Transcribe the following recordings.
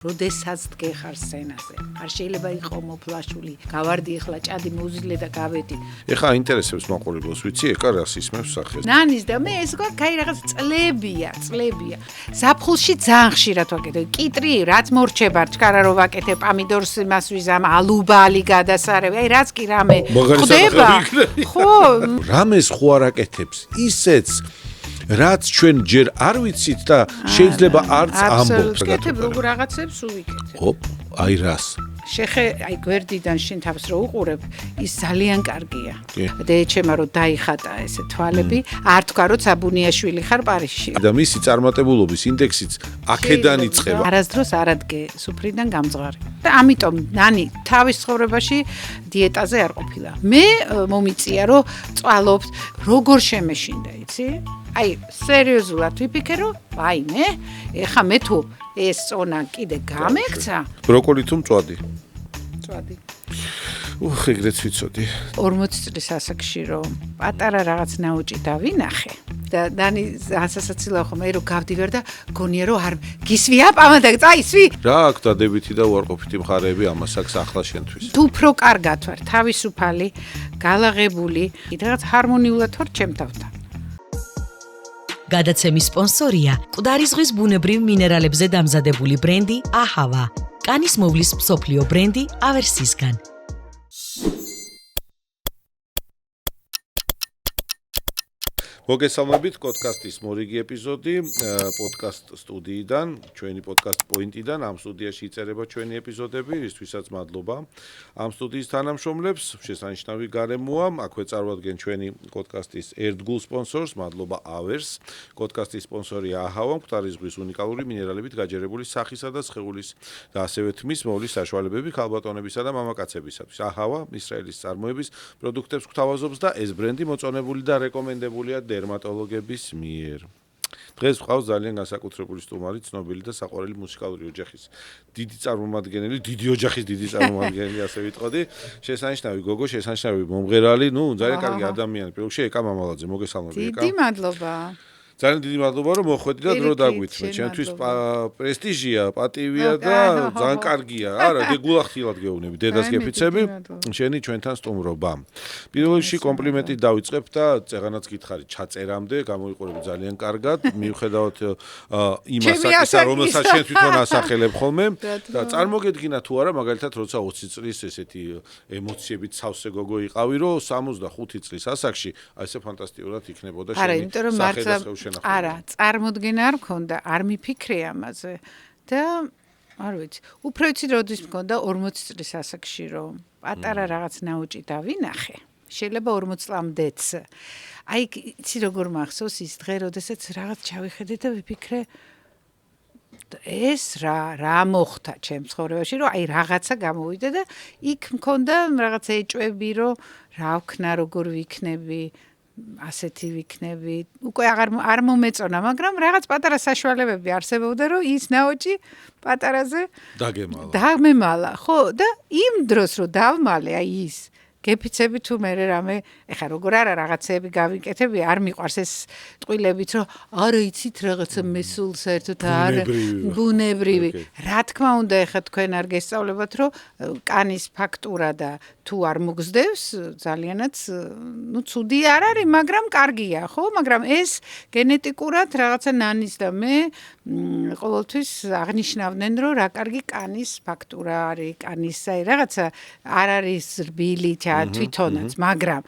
როდესაც დგეხარ სცენაზე. არ შეიძლება იყო მოფლაშული. გავარდი ახლა ჭადი მოვზილე და გავედი. ეხა ინტერესებს მაყურებელს, ვიცი, ეხა რას ისმევს სახეს. ნანის და მე ეს გქონდა კაი რაღაც წლებია. ზაფხულში ძალიან ხშირად ვაკეთებ. კიტრი, რაც მორჩება, ჩქარა რო ვაკეთებ, პამიდორს იმას ვიზამ, ალუბალი გადასარევი. აი რაც კი რამე ხდება. ხო, რამეს ხო არ აკეთებს? ისეც რაც ჩვენ ჯერ არ ვიცით და შეიძლება არც ამბობთ. ვიკეთებ როგორ რაღაცებს ვიკეთებ. ოპ, აი რას. აი გვერდიდან შენ თავს რო უყურებ, ის ძალიან კარგია. და ეჩემა რომ დაიხატა ესე თვალები, არ თქვა რომ საბუნიაშვილი ხარ პარიზში. და მისი წარმატებულობის ინდექსიც აქედან იწყება. არასდროს არ ადგე სუფრიდან გამძღარი. და ამიტომ ნანი თავის ცხოვრებაში დიეტაზე არ ყოფილა. მე მომიწია რომ წვალობთ, როგორ შემეშინდა, იცი? აი, სერიოზულად ვიფიქრე რომ ვაიმე, ეხა მე თუ ეს წონა კიდე გამექცა, ბროკოლი თუ მწვადი? მწვადი. ეგრეც ვიცოდი. 40 წლის ასაკში რომ პატარა რაღაც ნაუჭი დავინახე და დანი ასასაცილო ხო მე რომ გავდივარ და გონია რომ არ გისვია პამა და წაისვი. რა აქვს დადებითი და უარყოფითი მხარეები ამას აქვს ახლა შენთვის? თუ უფრო კარგად ვარ, თავისუფალი, გალაღებული, რაღაც ჰარმონიულად ვარ ჩემთან. გადაცემის სპონსორია მკვდარი ზღვის ბუნებრივ მინერალებზე დამზადებული ბრენდი აჰავა. კანის მოვლის მსოფლიო ბრენდი ავერსისგან. მოგესალმებით პოდკასტის მორიგი ეპიზოდი პოდკასტ სტუდიიდან, ჩვენი პოდკასტ პოინტიდან. ამ სტუდიაში იწერება ჩვენი ეპიზოდები, ისთვისაც მადლობა. ამ სტუდიის თანამშრომლებს შესანიშნავი გარემოა, აქვე წარვადგენ ჩვენი პოდკასტის ერთგულ სპონსორს, მადლობა ავერს. პოდკასტის სპონსორია აჰავა, მკვდარი ზღვის უნიკალური მინერალებით გაჯერებული სახისა და სხეულის და ასევე თმის მოვლის საშუალებები ქალბატონებისა და მამაკაცებისათვის. აჰავა ისრაელის წარმოების პროდუქტებს გვთავაზობს და ეს ბრენდი მოწონებული და რეკომენდებულია დერმატოლოგების მიერ. დღეს ვყავს ძალიან განსაკუთრებული სტუმარი, ცნობილი და საყვარელი მუსიკალური ოჯახის დიდი წარმომადგენელი, ასე ვიტყოდი. შესანიშნავი გოგო, შესანიშნავი მომღერალი, ძალიან კარგი ადამიანი. პირველში ეკა მამალაძე, მოგესალმები ეკა. დიდი მადლობა. ძალიან დიდი მადლობა რომ მოხვედი და დრო დაგვითმე. ჩემთვის პრესტიჟია, პატივია და ძალიან კარგია. არა, დეგულახილად გეუბნები, დედას გეფიცები, შენი ჩვენთან სტუმრობა. პირველ რიგში კომპლიმენტი დავიწყებ და წეღანაც გითხარი ჩაწერამდე, გამოიყურები ძალიან კარგად, მიუხედავად იმასაკისა, რომელსაც შენ თვითონ ასახელებ ხოლმე და წარმოგედგინა თუ არა, მაგალითად, როცა 20 წლის ესეთი ემოციებით სავსე გოგო იყავი, რომ 65 წლის ასაკში აი ესე ფანტასტიკურად იქნებოდა შენი სახე. არა, წარმოდგენა არ მქონდა, არ მიფიქრე ამაზე და არ ვიცი, უფრო იცი როდის მქონდა 40 წლის ასაკში რომ პატარა რაღაც ნაუჭი დავინახე. შეიძლება 40 წლამდეც. აი, იცი როგორ მახსოვს ის დღე, როდესაც რაღაც ჩავიხედე და ვიფიქრე ეს რა მოხდა ჩემ ცხოვრებაში, რომ აი რაღაცა გამოვიდა და იქ მქონდა რაღაც ეჭვები, რომ რა ვქნა, როგორ ვიქნები. ასეთი ვიქნები. უკვე არ მომეწონა, მაგრამ რაღაც პატარა საშუალებები არსებობდა, რომ ის ნაოჭი პატარაზე დაგმემალა. ხო, და იმ დროს რომ დავმალე, აი ის გეფიცები თუ მე რამე, ეხა როგორ არა რაღაცეები გავიკეთები, არ მიყვარს ეს ტყვილებით, რომ არა იცით რაღაცა მესულ საერთოდ არ ბუნებრივი. რა თქმა უნდა, ეხა თქვენ არ გესწავლებათ, რომ კანის ფაქტურა და თუ არ მოგზდევს, ძალიანაც, ცუდი არ არის, მაგრამ კარგია, ხო? მაგრამ ეს გენეტიკურად რაღაცა ნანის და მე ყოველთვის აღნიშნავდნენ, რომ რა კარგი კანის ფაქტურა არის, კანის აი რაღაცა არ არის რბილი თვითონაც, მაგრამ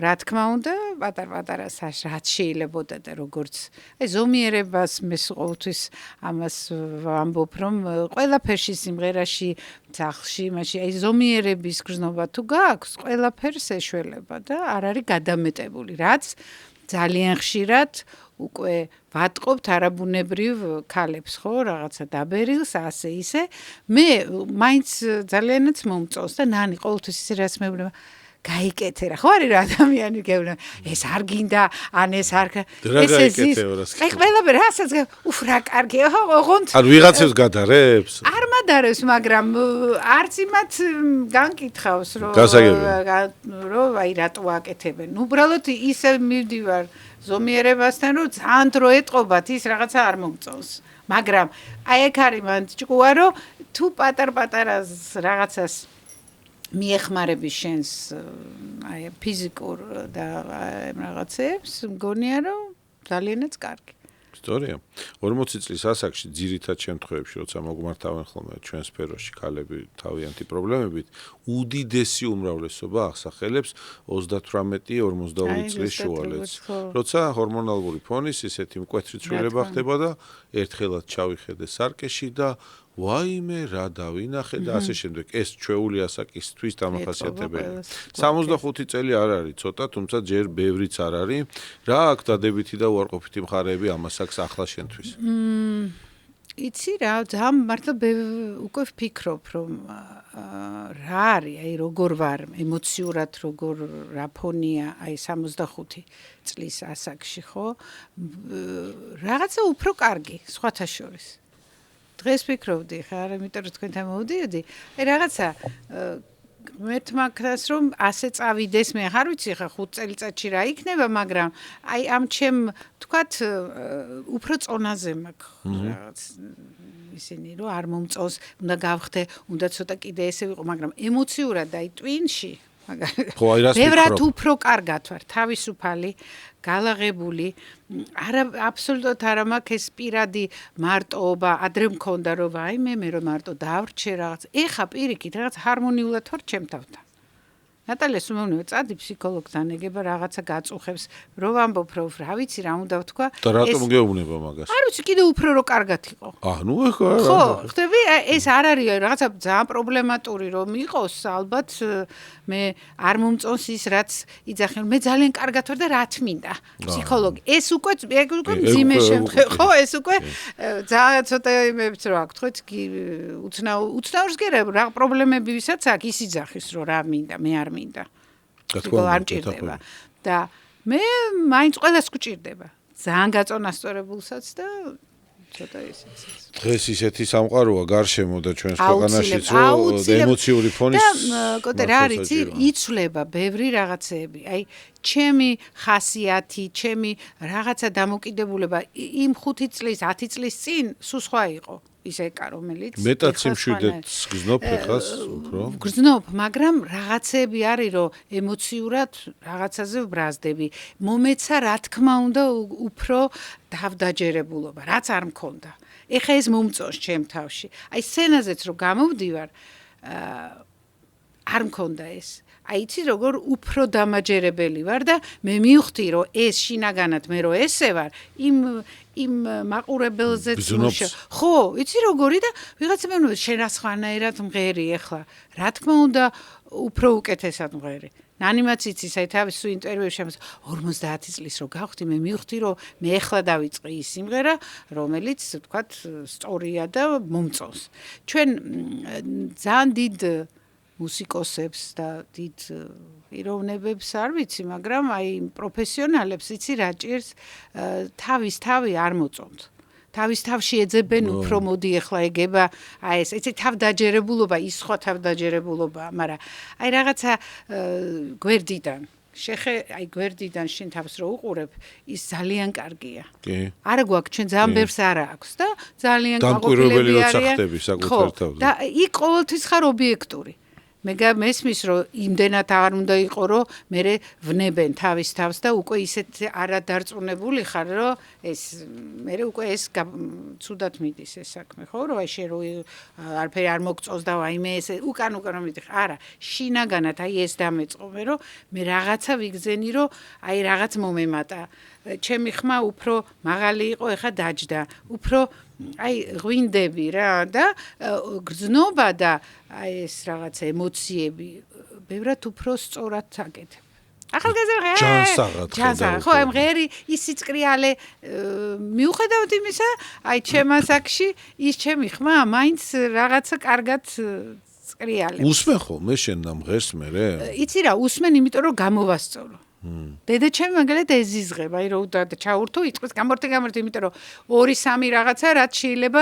რა თქმა უნდა, პატარ-პატარა რაც შეიძლებოდა და როგორც აი ზომიერებას მე ყოველთვის ამას ვამბობ, რომ ყველაფერში სიმღერაში, ძაღლში, მაშინ აი ზომიერების გრძნობა თუ გაქვს, ყველაფერს ეშველება და არ არის გადამეტებული, რაც ძალიან ხშირად უკვე ვატყობთ არაბუნებრივ ქალებს, ხო, რაღაცა დაბერილს, ასე ისე. მე მაინც ძალიანაც მომწონს და ნანი ყოველთვის ისე რაც მეუბნება გაიკეთე რა, ხო არის რა ადამიანი გეუბნება, ეს არ გინდა, ან ეს არ ეს აი ყველაფერი რასაც რა კარგია, ხო, ოღონდ არ ვიღაცებს გადარებს? არ მადარებს, მაგრამ არც იმათ განკითხავს, რომ აი რატო აკეთებენ. უბრალოდ ისე მივდივარ ზომიერებასთან, რომ ძალიან დრო ეტყობათ, ის რაღაცა არ მომწონს. მაგრამ აი ეგ არის მან ჭკუა რომ თუ პატარ-პატარა რაღაცას მიეხმარები შენს აი ფიზიკურ და რაღაცებს მგონია რომ ძალიანაც კარგი ისტორია 40 წლის ასაკში ძირითად შემთხვევებში როცა მოგმართავენ ხოლმე ჩვენ სფეროში ქალები თავიანთი პრობლემებით უდიდესი უმრავლესობა ახსახელებს 38-42 წლის შუალედს როცა ჰორმონალური ფონის ისეთი მკვეთრი ცვლილება ხდება და ერთხელაც ჩავიხედე სარკეში და ვაიმე რა დავინახე და ასე შემდეგ ეს ჩვეული ასაკისთვის დამახასიათებელია 65 წელი არ არის ცოტა თუმცა ჯერ ბევრიც არ არის რა აქ დადებითი და უარყოფითი მხარეები ამას აქვს ახლა შენთვის იცი რა ძალიან მართლა უკვე ვფიქრობ რომ რა არის აი როგორ ვარ ემოციურად როგორ რა ფონია აი 65 წლის ასაკში ხო რაღაცა უფრო კარგი სხვათა შორის დღეს ვფიქრობდი ხარ, იმიტომ რომ თქვენთან მოვდიოდი, აი რაღაცა მეთმაქრას რომ ასე წავიდეს, მე ხარ ვიცი ხა 5 წელიწადში რა იქნება, მაგრამ აი ამ ჩემ თქვათ უფრო წონაზე მაქვს რაღაც ისინი რომ არ მომწონს, უნდა გავხდე, უნდა ცოტა კიდე ესე ვიყო, მაგრამ ემოციურად აი ტვინში ხო აი რას ბევრად უფრო კარგად ვარ, თავისუფალი, გალაღებული, არა აბსოლუტურად არ მაქვს ეს პირადი მარტოობა, ადრე მქონდა რომ აი მე რომ მარტო დავრჩე რაღაც. ეხა პირიქით რაღაც ჰარმონიულად ვარ ჩემ თავთან. ნატალიას უმევნია წადი ფსიქოლოგთან ეგება რაღაცა გაწუხებს, რო ვამბობ რომ რა ვიცი რა უნდა ვთქვა. და რატომ გეუბნება მაგას? არ ვიცი კიდე უფრო რო კარგად იყო. ნუ ეხა ხო, ხდები ეს არ არის რაღაცა ძალიან პრობლემატური რომ იყოს, ალბათ მე არ მომწონს ის რაც იძახენ, მე ძალიან კარგად ვარ და რა თმინდა ფსიქოლოგი. ეს უკვე მძიმე შემთხვევა, ხო, ეს უკვე ძალიან ცოტა იმებს რო აქვს, ხო, უცნაურს გერებ რა პრობლემები ვისაც აქვს, ის იძახის რომ რა მინდა, მე არ მინდა. არ მჭირდება. და მე მაინც ყველას გვჭირდება. ძალიან გაწონასწორებულსაც და ცოტა ისიც. დღეს ისეთი სამყაროა გარშემო და ჩვენს ქვეყანაშიც რომ ემოციური ფონის და კოტე რა არის იცვლება ბევრი რაღაცეები. აი ჩემი ხასიათი, ჩემი რაღაცა დამოკიდებულება იმ 5 წლის, 10 წლის წინ სულ სხვა იყო. ის ეკა რომელიც მეტად სიმშვიდეც გზნობ ხას უფრო გზნობ მაგრამ რაღაცები არის რომ ემოციურად რაღაცაზე ვბრაზდები მომეცა რა თქმა უნდა უფრო დავდაჯერებულობა რაც არ მქონდა ეხა ეს მომწონს ჩემ თავში აი სცენაზეც რომ გამოვდივარ არ მქონდა ეს აი იცი როგორ უფრო დამაჯერებელი ვარ და მე მივხვდი რომ ეს შინაგანად მე რომ ესე ვარ იმ მაყურებელზეც ხო იცი როგორი და ვიღაცა მე შენ რა სხვანაირად მღერი ახლა რა თქმა უნდა უფრო უკეთესად მღერი ანიმაციიც ისე თავის ინტერვიუში 50 წლის რო გავხდი მე მივხვდი რომ მე ახლა დავიწყე ის სიმღერა რომელიც თქვათ სწორია და მომწონს ჩვენ ძალიან დიდ მუსიკოსებს და დიდ პიროვნებებს არ ვიცი, მაგრამ აი პროფესიონალებს იცი რა ჭირს თავი არ მოწონთ. თავის თავში ეძებენ უფრო მოდი ახლა ეგება აი ეს იცი თავდაჯერებულობა ის სხვა თავდაჯერებულობა, მაგრამ აი რაღაცა გვერდიდან აი გვერდიდან შენ თავს რო უყურებ ის ძალიან კარგია. კი. არა გვაქვს ჩვენ ძალიან ბევრს არა აქვს და ძალიან გაყოფილები არიან. საკუთარ თავზე. და იქ ყოველთვის ხარ ობიექტური. მე მესმის რომ იმდენად აღარ უნდა იყო რომ მე ვნებენ თავის თავს და უკვე ისეთ არადარწმუნებული ხარ რომ ეს მე უკვე ეს ცუდად მიდის ეს საქმე ხო რომ აი შე რო არაფერი არ მოგწონს და აი მე ეს უკან მიდიხ არა შინაგანად აი ეს დამეწყო მე რომ მე რაღაცა ვიგზენი რომ აი რაღაც მომემატა ჩემი ხმა უფრო მაღალი იყო ეხა დაჯდა უფრო აი ღვინდები რა და გრძნობა და აი ეს რაღაც ემოციები ბევრად უფრო სწორად აკეთებ. ახალგაზრდა ხო ამ ღერი ის სიწყრიალე მიუხედავად იმისა აი ჩემ ასაკში ის ჩემი ხმა მაინც რაღაცა კარგად წრიალებს. უსმენ ხოლმე შენ ამ ღერს მე? იცი რა უსმენ იმიტომ რომ გამოვასწორო. დედა ჩემი მაგალითად ეზიზღება, აი რომ ჩაურთო იწყებს გამორთე, იმიტომ რომ 2-3 რაღაცა რაც შეიძლება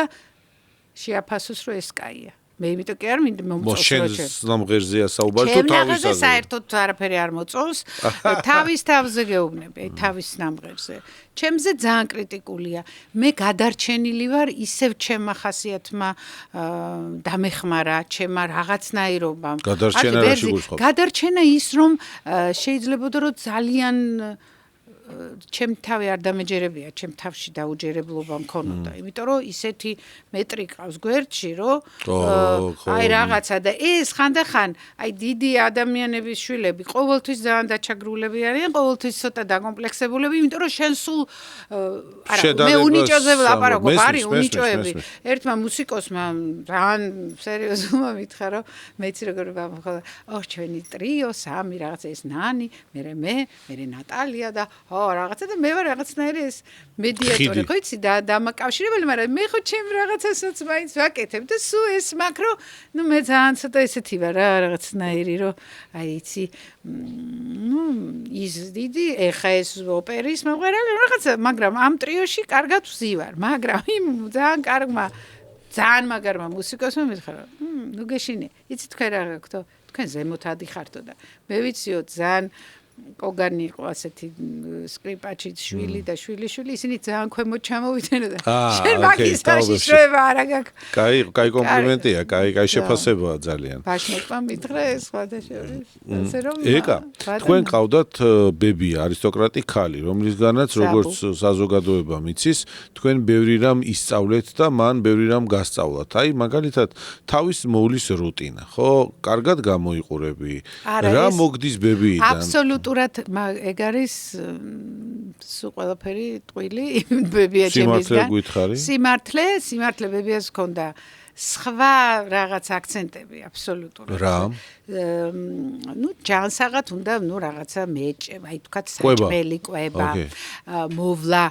შეაფასოს რომ ეს კაია. მე იმიტომ კი არ მინდა მომწონს შენს ნამღერზეა საუბარი თუ თავის ნამღერზე საერთოდ არაფერი არ მოწონს თავის თავზე გეუბნები აი თავის ნამღერზე ჩემზე ძალიან კრიტიკულია მე გადარჩენილი ვარ ისევ ჩემმა ხასიათმა დამეხმარა ჩემმა რაღაცნაირობამ გადარჩენა ის რომ შეიძლებოდა რომ ძალიან ჩემ თავი არ დამეჯერებია, ჩემ თავში დაუჯერებლობა მქონოდა, იმიტომ რომ ისეთი მეტრი ყავს გვერდში, რომ აი რაღაცა და ეს ხანდახან აი დიდი ადამიანების შვილები ყოველთვის ძალიან დაჩაგრულები არიან, ყოველთვის ცოტა დაკომპლექსებულები, იმიტომ რომ შენ სულ მე უნიჭოზე ვლაპარაკობ, არის უნიჭოები. ერთმა მუსიკოსმა ძალიან სერიოზულმა მითხრა, რომ მეც როგორ ვამხო, ჩვენი ტრიო, სამი რაღაცა ეს ნანი, მე ნატალია და რაღაცა და მე ვარ რაღაცნაირი ეს მედიატორი ხო იცი და დამაკავშირებელი მაგრამ მე ხო ჩემ რაღაცასაც მაინც ვაკეთებ და სულ ეს მაკრო ნუ მე ძალიან ცოტა ესეთი ვარ რა რაღაცნაირი რომ აი იცი ნუ ის დიდი ეხა ეს ოპერის მომღერალი რაღაცა მაგრამ ამ ტრიოში კარგად ვზივარ მაგრამ იმ ძალიან კარგმა ძალიან მაგარმა მუსიკოსმა მითხრა ნუ გეშინე იცი თქვენ რა გაქვთ თქვენ ზემოთ ადიხართო და მე ვიციო ძალიან კოგანი იყო ასეთი სკრიპაჩი შვილი და შვილიშვილი ისინი ძალიან ქვემოთ ჩამოვიდნენ და შენ მაგის საშიშროება არ აქვს. კაი კომპლიმენტია, კაი შეფასებაა ძალიან. ბაშნაკმა მითხრა ეს სხვადასხვა ასე რომ ეკა თქვენ ყავდათ ბებია არისტოკრატი ქალი რომლისგანაც როგორც საზოგადოება მიცის თქვენ ბევრი რამ ისწავლეთ და მან ბევრი რამ გასწავლათ. აი მაგალითად თავის მოვლის რუტინა ხო კარგად გამოიყურები რა მოგდის ბებიიდან აბსოლუტურად ეგ არის სულ ყველაფერი ტყვილი ბებია ჩემისგან სიმართლე ბებიას ჰქონდა სხვა რაღაც აქცენტები აბსოლუტურად რა ნუ ჯანსაღად უნდა ნუ რაღაცა მეჭე აი თქვა საჭმელი კვება მოვლა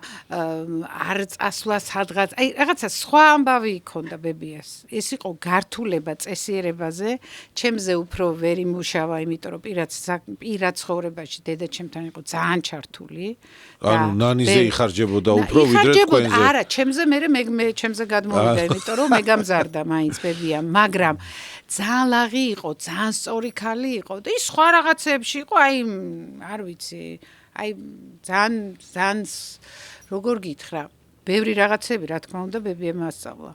არ წასვლა სადღაც აი რაღაცა სხვა ამბავი ჰქონდა ბებიას ეს იყო გართულება წესიერებაზე ჩემზე უფრო ვერ იმუშავა იმიტომ რომ პირად ცხოვრებაში დედა ჩემთან იყო ძალიან ჩართული ანუ ნანიზე იხარჯებოდა უფრო ვიდრე თქვენზე არა ჩემზე მე ჩემზე გადმოვიდა იმიტომ რომ მე გამზარდა მაინც ბებია მაგრამ ძალიან ლაღი იყო ძალიან სწორი ქალი იყო და ის სხვა რაღაცებში იყო აი არ ვიცი აი ძალიან როგორ გითხრა ბევრი რაღაცები რა თქმა უნდა ბებიამ ასწავლა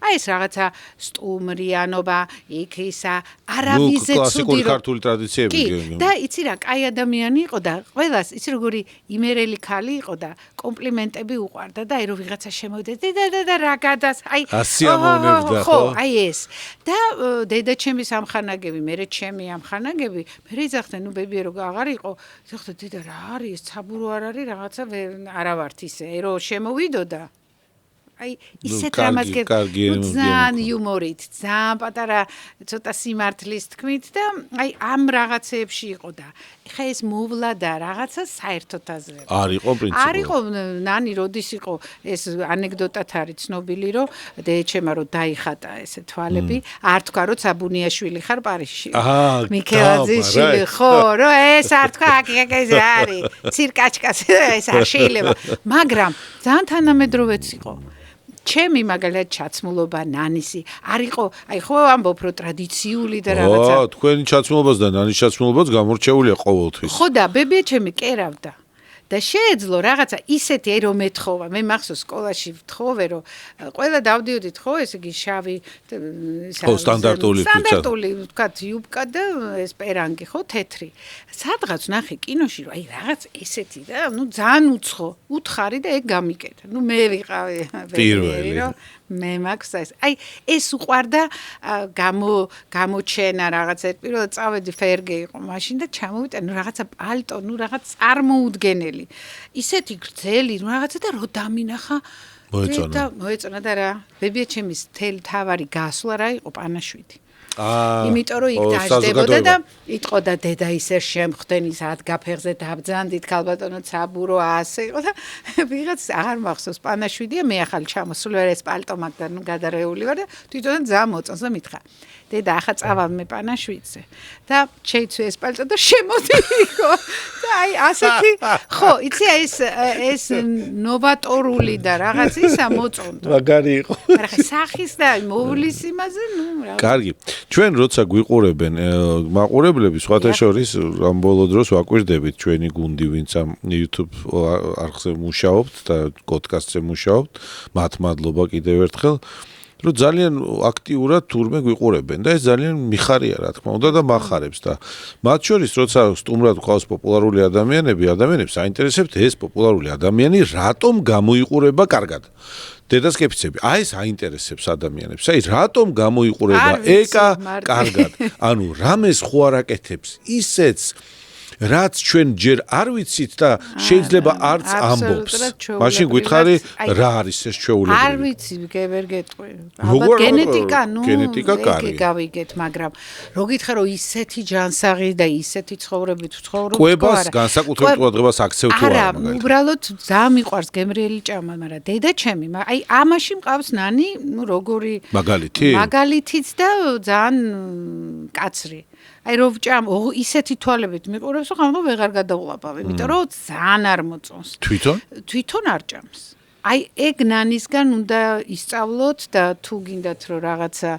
აი ეს რაღაცა სტუმრიანობა იქ ისა არავიზე ცუდი კლასიკური ქართული ტრადიციები და იცი რა კაი ადამიანი იყო და ყველას იცი როგორი იმერელი ქალი იყო და კომპლიმენტები უყვარდა და აი რომ ვიღაცა შემოვიდა და რა გადას აი ასიამოვნებდა ხო აი ეს და დედა ჩემის ამხანაგები მერე ჩემი ამხანაგები მე იძახდნენ ნუ ბებია რო აღარ იყო იძახდა დედა რა არის ცაბურო არ არის რაღაცა არა ვართ ისე რომ შემოვიდოდა აი ისეთ რამას ძალიან იუმორით, ძალიან პატარა ცოტა სიმართლის თქმით და აი ამ რაღაცეებში იყო და ეხა ეს მოვლა და რაღაცა საერთოდ აზრები. არ იყო პრინციპულად. არ იყო ნანი როდის იყო ეს ანეკდოტად არის ცნობილი რომ დეჩემა რომ დაიხატა ესე თვალები, არ თქვა რომ საბუნიაშვილი ხარ პარიზში. მიქელაძის შვილი ხო, რომ ეს არ თქვა ეს რა არის, ცირკაჩკას ეს არ შეიძლება, მაგრამ ძალიან თანამედროვეც იყო. ჩემი მაგალითად ჩაცმულობა ნანისი არისო აი ხო ამბობ რომ ტრადიციული და რაღაცა თქვენი ჩაცმულობაც და ნანის ჩაცმულობაც გამორჩეულია ყოველთვის ხო და ბებია ჩემი კერავდა და შეეძლო რაღაცა ისეთი აი რომ ეთხოვა მე მახსოვს სკოლაში ვთხოვე რომ ყველა დავდიოდით ხო ესე იგი შავი სტანდარტული თქვა იუბკა და ეს პერანგი ხო თეთრი სადღაც ნახე კინოში რომ აი რაღაც ესეთი და ნუ ძალიან უცხო უთხარი და ეგ გამიკეთა ნუ მე ვიყავი პირველი რომ მე მაქვს ეს აი ეს უყვარდა გამოჩენა რაღაცა პირველად წავედი ფერგე იყო მაშინ და ჩამოვიტან ნუ რაღაცა პალტო ნუ რაღაც წარმოუდგენელი ისეთი გრძელი ნუ რაღაცა და რო დამინახა მოეწონა და რა ბებია ჩემის თელი თავარი გასვლა რა იყო პანაშვიდი იმიტომ რომ იქ დაждდებოდა და იტყოდა დედა ისე შემხდენ ის ადგაფერზე დაბძანდით ქალბატონო ცაბურო ასე იყო და ვიღაც აღარ მახსოვს პანაშვიდია მე ახალი ჩამოსული ვარ ეს პალტო მაგდან გადარეული ვარ და თვითონ ძა მოწონს და მითხრა დედა ახლა წავალ მე პანაშვიდზე და შეიცვი ეს პალტო და შემოდი იყო და აი ასეთი ხო იცი ეს ნოვატორული და რაღაც ისა მოწონდა მაგარი იყო მაგრამ ხა სახის და მოვლის იმაზე ნუ რა კარგი ჩვენ როცა გვიყურებენ მაყურებლები სხვათა შორის ამ ბოლო დროს ვაკვირდებით ჩვენი გუნდი ვინც ამ YouTube არხზე მუშაობთ და პოდკასტზე მუშაობთ მათ მადლობა კიდევ ერთხელ რომ ძალიან აქტიურად თურმე გვიყურებენ და ეს ძალიან მიხარია რა თქმა უნდა და მახარებს და მათ შორის როცა სტუმრად ყავს პოპულარული ადამიანებს აინტერესებთ ეს პოპულარული ადამიანი რატომ გამოიყურება კარგად დედას კეფიცები აი ეს აინტერესებს ადამიანებს აი რატომ გამოიყურება ეკა კარგად ანუ რამეს ხო არ აკეთებს ისეც რაც ჩვენ ჯერ არ ვიცით და შეიძლება არც ამბობს. მაშინ გითხარი რა არის ეს ჩვეულებრივი? არ ვიცი, გებერ გეტყვი. ალბათ გენეტიკა, ნუ გენეტიკა კარგი. გავიგეთ, მაგრამ რო გითხრა რომ ისეთი ჯანსაღი და ისეთი ცხოვრებით ვცხოვრობ, კვებას განსაკუთრებით ყურადღებას აქცევ თუ არა მაგალითად. არა, უბრალოდ ძალიან მიყვარს გემრიელი ჭამა, მაგრამ დედა ჩემი, აი ამაში მყავს ნანი, ნუ როგორი მაგალითიც და ძალიან კაცრი. აი რო ვჭამ ისეთი თვალებით მიყურებს რომ ხომ ვეღარ გადავლაბავ იმიტომ რომ ძალიან არ მოწონს თვითონ არ ჭამს აი ეგ ნანისგან უნდა ისწავლოთ და თუ გინდათ რომ რაღაცა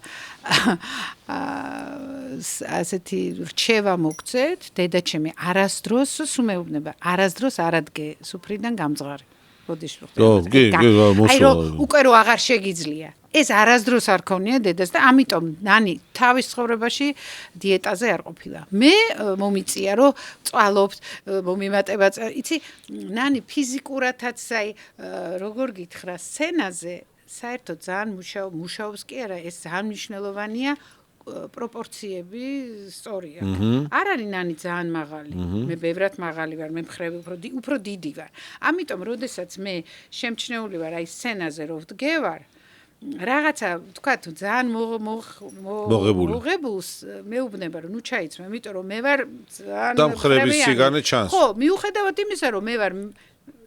ასეთი რჩევა მოგცეთ დედაჩემი არასდროს სუმეუბნება არასდროს არადგე სუფრიდან გამძღარი ბოდიში აი რომ უკვე რო აღარ შეგიძლია ეს არასდროს არ ქონია დედას და ამიტომ ნანი თავის ცხოვრებაში დიეტაზე არ ყოფილა. მე მომიწია რომ წვალობთ, მომიმატება, იცი, ნანი ფიზიკურათაც აი როგორ გითხრა სცენაზე საერთოდ ძალიან მუშაობს კი არა, ეს ძალიან მნიშვნელოვანია პროპორციები სწორია. არ არის ნანი ძალიან მაღალი. მე ბევრად მაღალი ვარ, მე მხრები უფრო დიდი ვარ. ამიტომ როდესაც მე შემჩნეული ვარ აი სცენაზე რომ ვდგევარ რაღაცა თქვა თუ ძალიან მოღებულს მეუბნება რომ ნუ ჩაიცმე, იმიტომ რომ მე ვარ ძალიან დამხრების სიგანე ჩანს. ხო, მიუხედავად იმისა რომ მე ვარ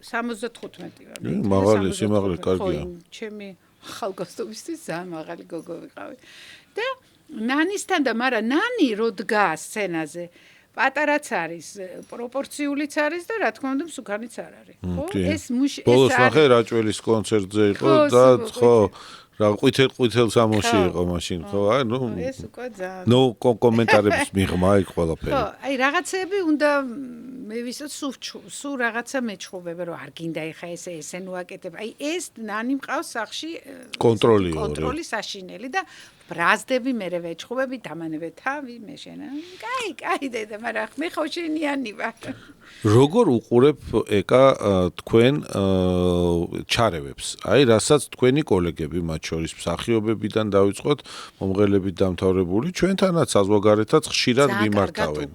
75 ვარ. მაღალი სიმაღლე კარგია. ჩემი ხალგოსტობისთვის ძალიან მაღალი გოგო ვიყავი. და ნანისთან და მაგრამ ნანი რო დგა სცენაზე პატარაც არის, პროპორციულიც არის და რა თქმა უნდა მსუქანიც არ არის. ხო? ეს ბოლოს ნახე რაჭველის კონცერტზე იყო და ხო რა ყვითელ სამოში იყო მაშინ ხო აი ნუ ეს უკვე ძალიან ნუ კომენტარების მიღმა იქ ყველაფერი ხო აი რაღაცები უნდა მე ვისაც სულ რაღაცა მეჩხუბება რომ არ გინდა ეხა ესე ნუ აკეთებ აი ეს ნანი მყავს სახში კონტროლი საშინელი და ბრაზდები მე ვეჩხუბები დამანებე თავი მე შენა კაი დედა მაგრამ მე ხო შენიანი ვარ როგორ უყურებ ეკა თქვენ ჩარევებს აი რასაც თქვენი კოლეგები მათ შორის მსახიობებიდან დავიწყოთ მომღერლებით დამთავრებული ჩვენთანაც საზღვარგარეთაც ხშირად მიმართავენ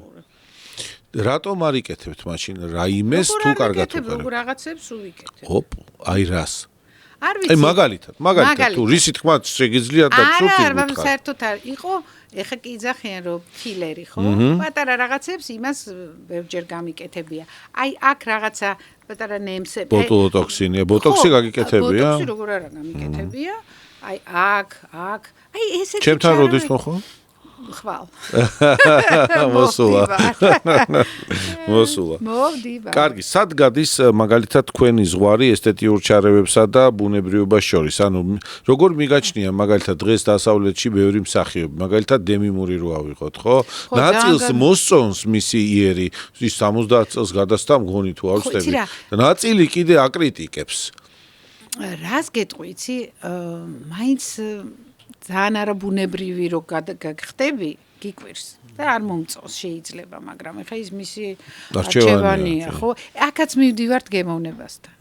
რატომ არ იკეთებთ მაშინ რაიმეს თუ კარგად უყურებთ როგორ რაღაცებს უიკეთებ ოპ აი რას არ ვიცი. აი მაგალითად თუ რისი თქმა შეგიძლიათ და ცუდი არა, საერთოდ არ იყო, ეხა კი იძახიან რომ ფილერი ხო? პატარა რაღაცებს იმას ბევრჯერ გამიკეთებია. აი აქ რაღაცა პატარა ნემსები. ბოტულოტოქსინია, ბოტოქსი გაგიკეთებია? ბოტოქსი როგორ არა გამიკეთებია? აი აქ. აი ესეთი ჩემთან როდის მოხო? ხვალ. მოსულა. მოვდივა. კარგი, სად გადის მაგალითად თქვენი ზღვარი ესთეტიურ ჩარევებსა და ბუნებრიობას შორის? ანუ როგორ მიგაჩნია მაგალითად დღეს დასავლეთში ბევრი მსახიობი, მაგალითად დემი მური რო ავიღოთ, ხო? ნაწილს მოსწონს მისი იერი, ის 70 წელს გადასცა მგონი თუ არ ვწდები. და ნაწილი კიდე აკრიტიკებს. რას გეტყვი, იცი? მაინც ძალიან არაბუნებრივი რო გახდები, გიკვირს და არ მომწონს შეიძლება, მაგრამ ეხა ის მისი არჩევანია, ხო? აქაც მივდივართ გემოვნებასთან.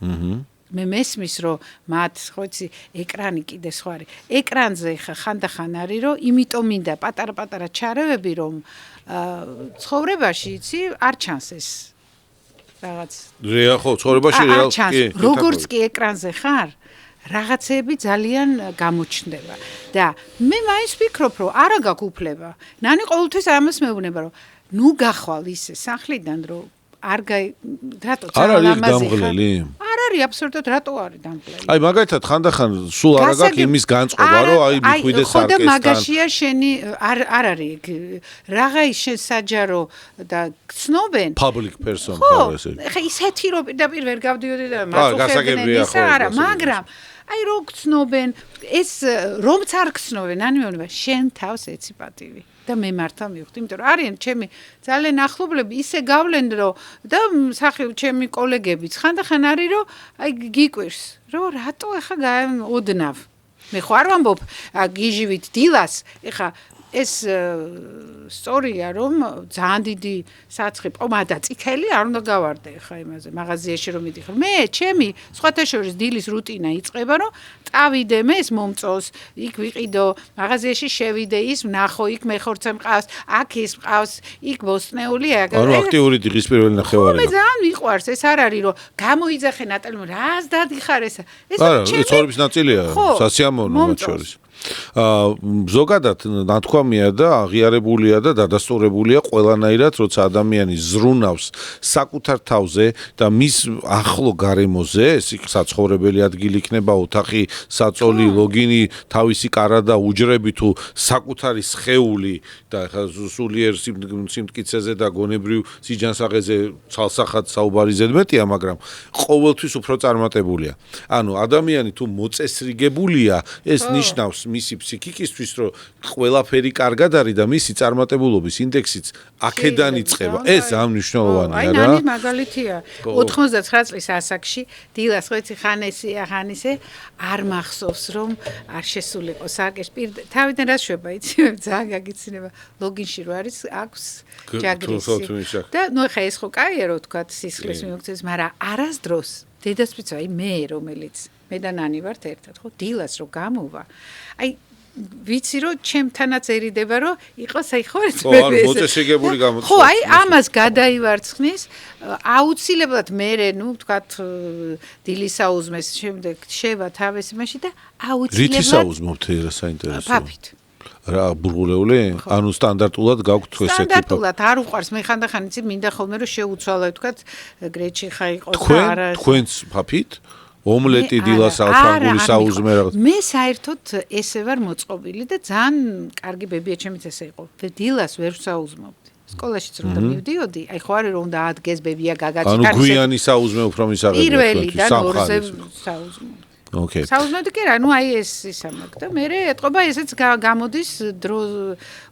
მე მესმის რომ მათ ხო იცი ეკრანი კიდე სხვა არის. ეკრანზე ხა ხანდახან არის რომ იმიტომ მინდა პატარა ჩარევები რომ ცხოვრებაში იცი არ ჩანს ეს რაღაც. ხო, ცხოვრებაში რეალ კი. როგორც კი ეკრანზე ხარ რაღაცეები ძალიან გამოჩნდება და მე მაინც ვფიქრობ, რომ არა გაქვს უფლება. ნანი ყოველთვის ამას მეუბნება, რომ ნუ გახვალ ისე სახლიდან, რომ არ რატო ძალამაზი ხარ? არ არის აბსოლუტურად რატო არის დამკლელი? აი მაგალითად ხანდახან სულ არ გაქვს იმის განწყობა, რომ აი მიხვიდეს ხო და არკესთან. მაგაშია შენი არ არის რაღა ის შენ საჯარო და გცნობენ. Public person ხო, ესე. ხა ისეთი რომ პირდაპირ ვერ გავდიოდი და მაწუხებდნენ ისა არა, მაგრამ აი რო გცნობენ, ეს რომც არ გცნობენ, ani მეუბნება, შენ თავს ეცი პატივი. და მე მართლა მივხვდი, იმიტომ რომ არიან ჩემი ძალიან ახლობლები, ისე გავლენ რომ და სახელ ჩემი კოლეგებიც ხანდახან არის რომ აი გიკვირს, რომ რატო ახლა ოდნავ. მე ხო არ ვამბობ გიჟივით დილას, ეხა ეს სწორია რომ ძალიან დიდი საცხი პომადა წითელი არ უნდა გავარდე ხა იმაზე მაღაზიაში რომ მიდიხარ მე ჩემი სხვათა შორის დილის რუტინა იწყება რომ წავიდე მე ეს მომწოს იქ ვიყიდო მაღაზიაში შევიდე ის ვნახო იქ მეხორცე მყავს აქ ის მყავს იქ ბოსტნეული ანუ აქტიური დილის პირველი ნახევარი მე ძალიან მიყვარს ეს არ არის რომ გამოიძახე ნატალმა რას დადიხარ ეს ჩემი ცხოვრების ნაწილია სასიამოვნო მათ შორის ზოგადად ნათქვამია და აღიარებულია და დადასტურებულია ყველანაირად, როცა ადამიანი ზრუნავს საკუთარ თავზე და მის ახლო გარემოზე, ეს საცხოვრებელი ადგილი იქნება, ოთახი, საწოლი, ლოგინი, თავისი კარა და უჯრები თუ საკუთარი სხეული და ხა სულიერ სიმტკიცეზე და გონებრივ სიჯანსაღეზე ცალსახად საუბარი ზედმეტია, მაგრამ ყოველთვის უფრო წარმატებულია. ანუ ადამიანი თუ მოწესრიგებულია, ეს ნიშნავს მისი ფსიქიკისთვის, რომ ყველაფერი კარგად არის და მისი წარმატებულობის ინდექსიც აქედან იწყება. ეს ძალიან მნიშვნელოვანია რა. აი, ნანი მაგალითია. 99 წლის ასაკში დილას ხო იცი ხან ესე არ მახსოვს რომ არ შესულიყო საკეში. თავიდან რა შვება იცი? ძალიან გაგიცინება. ლოგინში რო არის აქვს ჯაგრისი. და ნუ ხა ეს ხო კაია რო თქვა სისხლის მიუქცევს, მაგრამ არასდროს დედასპიცა აი მე რომელიც მე და ნანი ვართ ერთად ხო დილას რო გამოვა აი ვიცი რომ ჩემთანაც ერიდება რომ იყოს აი ხო ეს მე მოწესრიგებული გამოწვევა ხო აი ამას გადაივარცხნის აუცილებლად მე ნუ ვთქვათ დილისაუზმეს შემდეგ შევა თავის იმაში და აუცილებლად რითისაუზმობთ რა საინტერესოა ფაფით რა ბურღულეული? ანუ სტანდარტულად გაქვთ ეს ეკიპა. სტანდარტულად არ უყვარს მე ხანდახან იცი მინდა ხოლმე რომ შეუცვალო ვთქვათ გრეჩი ხა იყოს და არა თქვენს ფაფით? ომლეტი დილას ალფანგური საუზმე რაღაც. მე საერთოდ ესე ვარ მოწყობილი და ძალიან კარგი ბებია ჩემიც ესე იყო. დილას ვერ ვსაუზმობდი. სკოლაშიც რომ მივდიოდი, აი ხო არის რომ უნდა ადგეს ბებია გაგაჩი ანუ გვიანი საუზმე უფრო მისაღებია. პირველიდან ორზე საუზმობდი. Okay. საუზმედი კი რა, ნუ აი ეს ისა მაგ და მე ეთყობა ესეც გამოდის დრო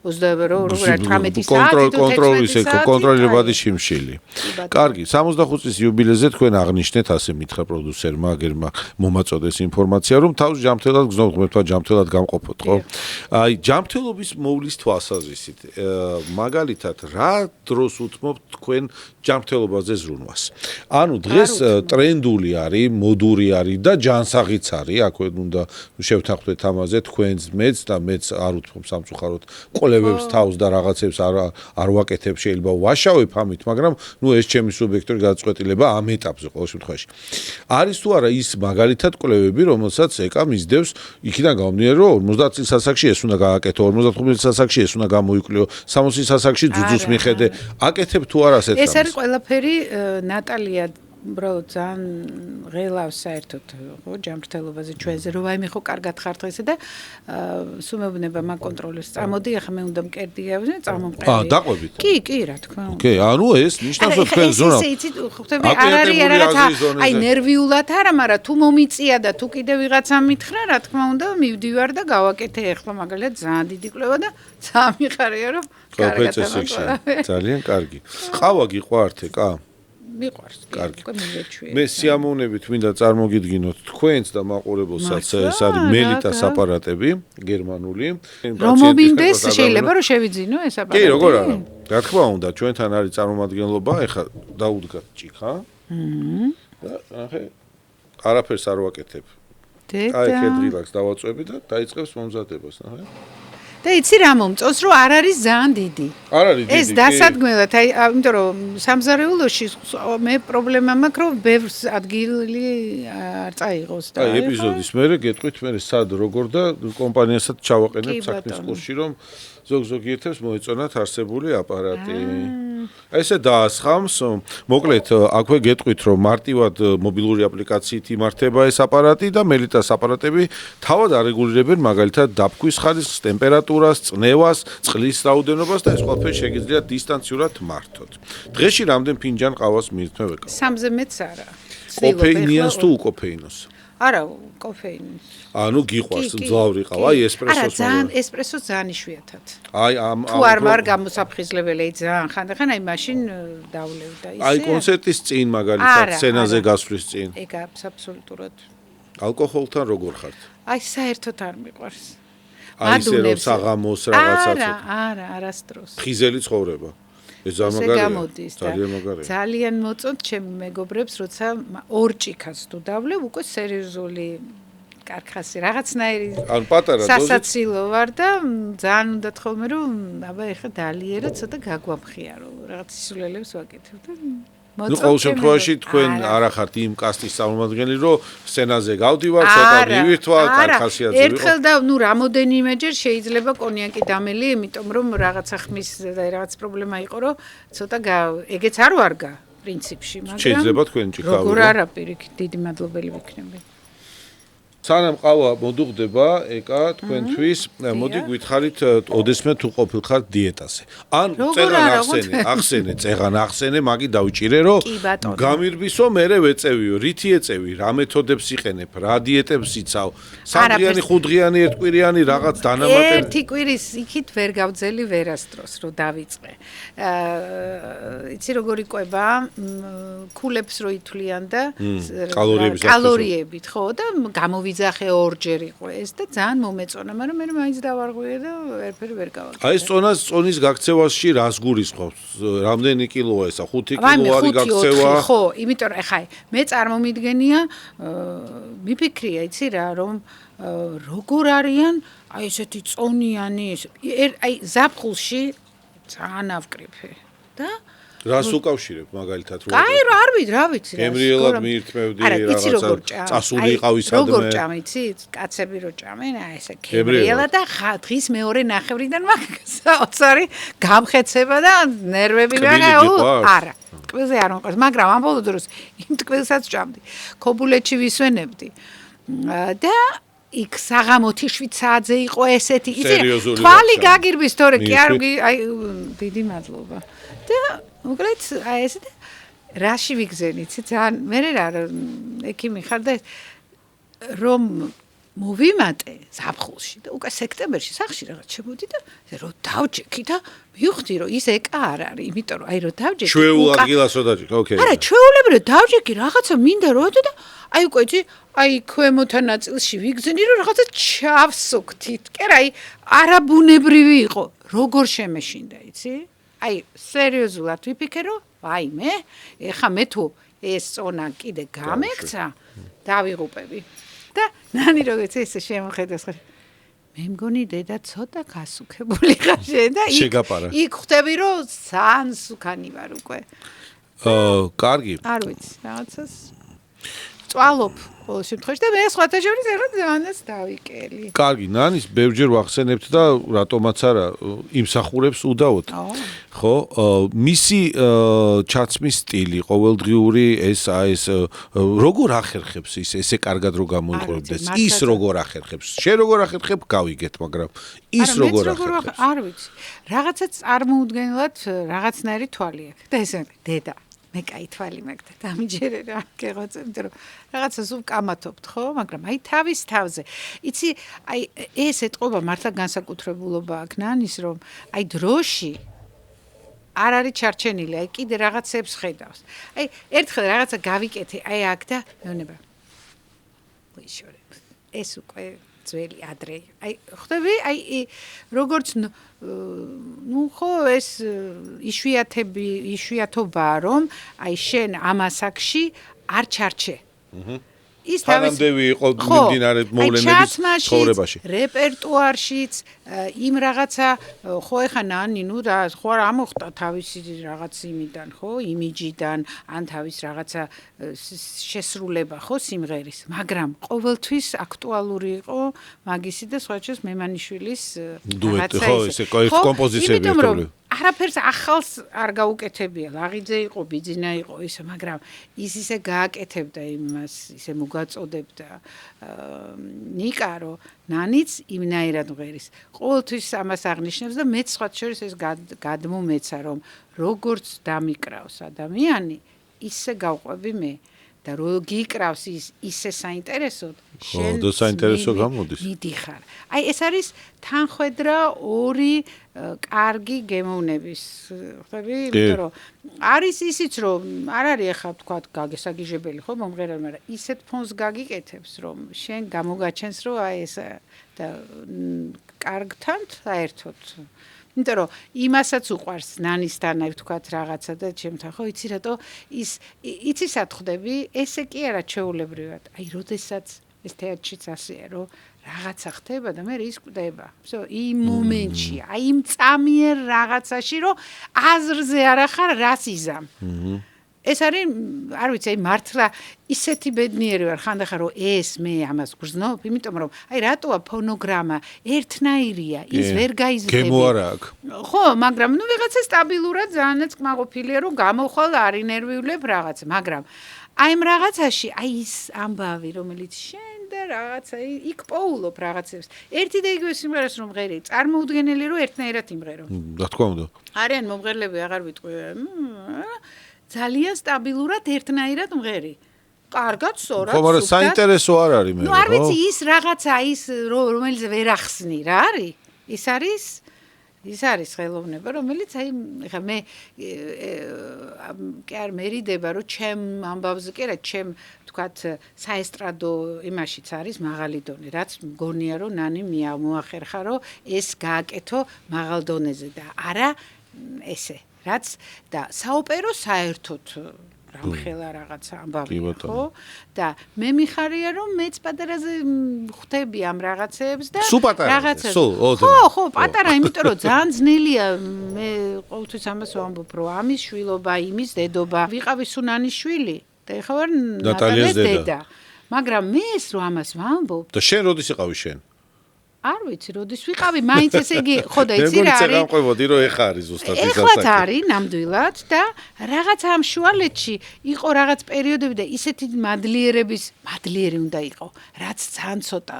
18 საათი კონტროლირებადი შიმშილი. კარგი, 65 წლის იუბილეზე თქვენ აღნიშნეთ ასე მითხრა პროდიუსერმა აგერმა მომაწოდეს ინფორმაცია რომ თავს ჯამთელად გზნობთ, მე თქვა ჯამთელად გამყოფოთ, ხო? აი ჯამთელობის მოვლის თვალსაზრისით, მაგალითად რა დროს უთმობთ თქვენ ჯამთელობაზე ზრუნვას? ანუ დღეს ტრენდული არის, მოდური არის და ჯანსაღიც არის, აქვე უნდა შევთანხმდეთ ამაზე თქვენს მეც და მეც არ უთმობ სამწუხაროდ ყოლევებს თავს და რაღაცებს არ ვაკეთებ შეიძლება ვაშავებ ამით, მაგრამ ნუ ეს ჩემი სუბიექტური გადაწყვეტილება ამ ეტაპზე ყოველ შემთხვევაში. არის თუ არა ის მაგალითად ყოლევები, რომელსაც ეკა მისდევს იქიდან გამომდინარე, რომ 50 წლის ასაკში ეს უნდა გააკეთო, 55 წლის ასაკში ეს უნდა გამოიკვლიო, 60 წლის ასაკში ძუძუს მიხედე, აკეთებ თუ არა ასეთ რამეს? ეს არის ყველაფერი ნატალია უბრალოდ ძალიან ღელავს საერთოდ ხო ჯამრთელობაზე ჩვენზე რომ აი მე ხო კარგად ხარ დღესა და სუმეუბნება მაგ კონტროლერს წამოდი ახლა მე უნდა მკერდიავზე წამომყევი დაყვებით კი რა თქმა უნდა ოკეი ანუ ეს ნიშნავს რომ თქვენ ზონა ხვდები არ არის რაღაცა აი ნერვიულად არა მაგრამ თუ მომიწია და თუ კიდე ვიღაცა მითხრა რა თქმა უნდა მივდივარ და გავაკეთე ახლა მაგალითად ძალიან დიდი კვლევა და ძალიან მიხარია რომ კარგად ძალიან კარგი ყავა გიყვართ ეკა მიყვარს კარგი მე სიამოვნებით მინდა წარმოგიდგინოთ თქვენს და მაყურებელსაც ეს არის მელიტას აპარატები გერმანული რომ მომინდეს შეიძლება რომ შევიძინო ეს აპარატი კი როგორ არა რა თქმა უნდა ჩვენთან არის წარმომადგენლობა ეხლა დაუდგათ ჭიქა და ახე არაფერს არ ვაკეთებ აი ქედრილაკს დავაწვევი და დაიწყებს მომზადებას ახე და იცი რა მომწონს, რომ არ არის ძალიან დიდი. არ არის დიდი. ეს დასადგმელად, იმიტომ რომ სამზარეულოში მე პრობლემა მაქვს, რომ ბევრ ადგილი არ წაიღოს და აი ეპიზოდის მერე გეტყვით მე სად როგორ და კომპანიასაც ჩავაყენებთ საქმის კურსში რომ ზოგ-ზოგიერთებს მოეწონათ არსებული აპარატი. ესე დაასხამს, მოკლედ აქვე გეტყვით რომ მარტივად მობილური აპლიკაციით იმართება ეს აპარატი და მელიტას აპარატები თავად არეგულირებენ მაგალითად დაფქვის ხარისხს, ტემპერატურას, წნევას, წყლის რაოდენობას და ეს ყველაფერი შეგიძლიათ დისტანციურად მართოთ. დღეში რამდენ ფინჯან ყავას მიირთმევ ეკა? 3-ზე მეც არა. კოფეინიანს თუ უკოფეინოს? არა, კოფეინს. ანუ გიყვარს მძლავრი ყავა, აი ესპრესოს. არა, ძალიან ესპრესო ძალიან იშვიათად. აი ამ თუ არ ვარ გამოსაფხიზლებელი, ძალიან ხანდახან აი მაშინ დავლევ და ისე. აი კონცერტის წინ მაგალითად სცენაზე გასვლის წინ. ეგ აბსოლუტურად. ალკოჰოლთან როგორ ხართ? აი საერთოდ არ მიყვარს. აი ისე რომ საღამოს რაღაცა. არა, არასდროს. ხიზელი ცხოვრება. ეს ძალიან მაგარია. ძალიან მოწონთ ჩემი მეგობრებს, როცა ორ ჭიქას თუ დავლევ, უკვე სერიოზული კარქასი რაღაცნაირი ან პატარა დოზით სასაცილო ვარ და ძალიან უნდათ ხოლმე რომ აბა ეხა დალიერა ცოტა გაგვამხიარო რაღაც სულელებს ვაკეთებ და ნუ ყოველ შემთხვევაში თქვენ არ ახართ იმ კასტის წარმომადგენელი რომ სცენაზე გავდივარ ცოტა მივირთვა კარქასიაძე ვიყო ერთხელ და ნუ რამოდენიმეჯერ შეიძლება კონიაკი დამელი იმიტომ რომ რაღაცა ხმის და რაღაც პრობლემა იყო რომ ცოტა ეგეც არ ვარგა პრინციპში მაგრამ შეიძლება თქვენ ჭიქავი როგორ არა პირიქით დიდი მადლობელი ვიქნები სანამ ყავა მოდუღდება ეკა თქვენთვის მოდი გითხარით ოდესმე თუ ყოფილხართ დიეტაზე ან ახსენე წეღან ახსენე მაგი დავიჭირე რომ გამირბისო მერე ვეწევიო რითი ეწევი რა მეთოდებს იყენებ რა დიეტებს იცავ სამდღიანი ხუთდღიანი ერთკვირიანი რაღაც დანამატები ერთი კვირის იქით ვერ გავძელი ვერასდროს რომ დავიწყე იცი როგორი ყვება ქულებს რო ითვლიან და კალორიებით ხო და ვიზახე ორჯერ იყო ეს და ძალიან მომეწონა, მაგრამ მე მაინც დავარღვიე და ვერაფერი ვერ გავაკეთე. აი ეს წონის გაქცევაში რას გულისხმობს? რამდენი კილოა ესა? 5 კილო არის გაქცევა? ხო, იმიტომ რომ ეხა მე წარმომიდგენია, მიფიქრია, იცი რა, რომ როგორ არიან აი ესეთი წონიანი, აი ზაფხულში ძალიან ავკრიფე და რას უკავშირებ მაგალითად რომ აი რა ვიცი რა გემრიელად მიირთმევდი რაღაცა წასული იყავი სადმე როგორ ჭამე იცი კაცები რო ჭამენ აი ესე გემრიელად და დღის მეორე ნახევრიდან მაგას ოცარი გამხეცება და ნერვები არა ტკბილზე არ მოყავს მაგრამ ამ ბოლო დროს იმ ტკბილსაც ჭამდი ქობულეთში ვისვენებდი და იქ საღამოთი 7 საათზე იყო ესეთი იცი თვალი გაგირბის თორე კი არ აი დიდი მადლობა და მოკლედ აი ესე რაში ვიგზენით ძალიან მე რა ექიმი ხარ და რომ მოვიმატე ზაფხულში და უკვე სექტემბერში სახში რაღაც შემოდი და რომ დავჯექი და მივხვდი რომ ის ეკა არ არის იმიტომ რომ აი რომ დავჯექი ჩვეულ ადგილას რო დაჯექი ოკეი არა ჩვეულებრივ დავჯექი რაღაცა მინდა რომ და აი უკვე იცი აი ქვემოთა ნაწილში ვიგზენი რომ რაღაცა ჩავსუქთით კი რა აი არაბუნებრივი იყო როგორ შემეშინდა იცი აი სერიოზულად ვიფიქრე რომ ვაიმე ეხა მე თუ ეს წონა კიდე გამექცა დავიღუპები და ნანი როგორც ესე შემოხედავს მე მგონი დედა ცოტა გასუქებული ხარ შენ და იქ ხვდები რომ ძალიან სუქანი ვარ უკვე კარგი არ ვიცი რაღაცას წვალობ ყოველ შემთხვევაში და მე სხვათა შორის ეხლა ძალიანაც დავიკელი. კარგი, ნანის ბევრჯერ ვახსენებთ და რატომაც არა იმსახურებს უდაოდ. ხო, მისი ჩაცმის სტილი, ყოველდღიური ეს როგორ ახერხებს ის ესე კარგად რო გამოიყურებდეს, ის როგორ ახერხებს. შენ როგორ ახერხებ გავიგეთ, მაგრამ ის როგორ ახერხებს. არ ვიცი. რაღაცა წარმოუდგენლად რაღაცნაირი თვალი აქვს და ესე დედა მე კაი თვალი მაქვს და დამიჯერე რა გეღოწე, იმიტომ რომ რაღაცას უკამათობთ, ხო, მაგრამ აი თავის თავზე. იცი, აი ეს ეთყობა მართლა განსაკუთრებულობა აქვს ნანის, რომ აი დროში არ არის ჩარჩენილი, აი კიდე რაღაცებს ხედავს. აი ერთხელ რაღაცა გავიკეთე, აი აქ და მეუბნება. ვიშორებ. ეს უკვე ძველი ადრე. აი ხვდები, აი როგორც ნუ ხო ეს იშვიათობაა რომ აი შენ ამ ასაკში არ ჩარჩე. ის თანამდევი იყო მიმდინარე მოვლენების ცხოვრებაში. რეპერტუარშიც იმ რაღაცა ხო ეხა ნანი ნუ რა ხო არ ამოხტა თავისი რაღაც იმიდან ხო იმიჯიდან ან თავის რაღაცა შესრულება ხო სიმღერის მაგრამ ყოველთვის აქტუალური იყო მაგისი და სხვაჩოს მემანიშვილის დუეტი ხო ესე კომპოზიციები ერთობლივ არაფერს ახალს არ გაუკეთებია ლაღიძე იყო ბიძინა იყო ისე მაგრამ ის ისე გააკეთებდა იმას ისე მოგაწოდებდა ნიკარო ნანიც იმნაირად მღერის ყოველთვის ამას აღნიშნავს და მეც სხვა შორის ეს გადმომეცა რომ როგორც დამიკრავს ადამიანი ისე გავყვები მე და რო გიკრავს ისე საინტერესოდ შენ და საინტერესო გამოდის მიდიხარ აი ეს არის თანხვედრა ორი კარგი გემოვნების ხები იმიტომ რომ არის ისიც რომ არ არის ახლა თქვა გაგესაგიჟებელი ხო მომღერალ მაგრამ ისეთ ფონს გაგიკეთებს რომ შენ გამოგაჩენს რომ აი ეს და კარგთან საერთოდ იმიტომ რომ იმასაც უყვარს ნანისთან აი ვთქვათ რაღაცა და ჩემთან ხო იცი რატო ის იცისად ხვდები ესე კი არა ჩვეულებრივად აი როდესაც ეს თეატრშიც ასეა რომ რაღაცა ხდება და მე ის კვდება всё იმ მომენტში აი იმ წამიერ რაღაცაში რომ აზრზე არ ახარ რას იზამ ეს არის არ ვიცი აი მართლა ისეთი ბედნიერი ვარ ხანდახან რომ ეს მე ამას გრძნობ იმიტომ რომ აი რატოა ფონოგრამა ერთნაირია ის ვერ გაიზრდება გემო არა აქვს ხო მაგრამ ნუ ვიღაცა სტაბილურად ძალიანაც კმაყოფილია რომ გამოვხვალ არ ინერვიულებ რაღაც მაგრამ აი იმ რაღაცაში აი ის ამბავი რომელიც შენ და რაღაცა იქ პოულობ რაღაცებს ერთი და იგივე სიმღერას რომ მღერი წარმოუდგენელი რომ ერთნაირად იმღერო რა თქმა უნდა არიან მომღერლები აღარ ვიტყვი ძალიან სტაბილურად ერთნაირად მღერი კარგად სწორად ხო მაგრამ საინტერესო არ არის მე ნუ არ ვიცი ის რაღაცა ის რომელიც ვერ ახსნი რა არის ის არის ხელოვნება რომელიც აი ხა მე კი არ მერიდება რომ ჩემ ამბავზე კი არა ჩემ თქვათ საესტრადო იმაშიც არის მაღალი დონე რაც მგონია რომ ნანი მოახერხა რომ ეს გააკეთო მაღალ დონეზე და არა ესე რაც და საოპერო საერთოდ რამხელა რაღაცა ამბავი ხო და მე მიხარია რომ მეც პატარაზე ხვდები ამ რაღაცებს და რაღაცა ხო პატარა იმიტომ რომ ძალიან ძნელია მე ყოველთვის ამას ვამბობ რომ ამის შვილობა იმის დედობა ვიყავი სუნანის შვილი და ეხლა ვარ ნატალიას დედა მაგრამ მე ეს რომ ამას ვამბობ და შენ როდის იყავი შენ არ ვიცი, როდის ვიყავი, მაინც ესე იგი, ხო და იცი რა არის. მე გამყვებოდი, რომ ეხა არის ზუსტად ის ასაკი. ეხლა არის ნამდვილად და რაღაც ამ შუალედში იყო რაღაც პერიოდები და ისეთი მადლიერი უნდა იყო, რაც ძალიან ცოტა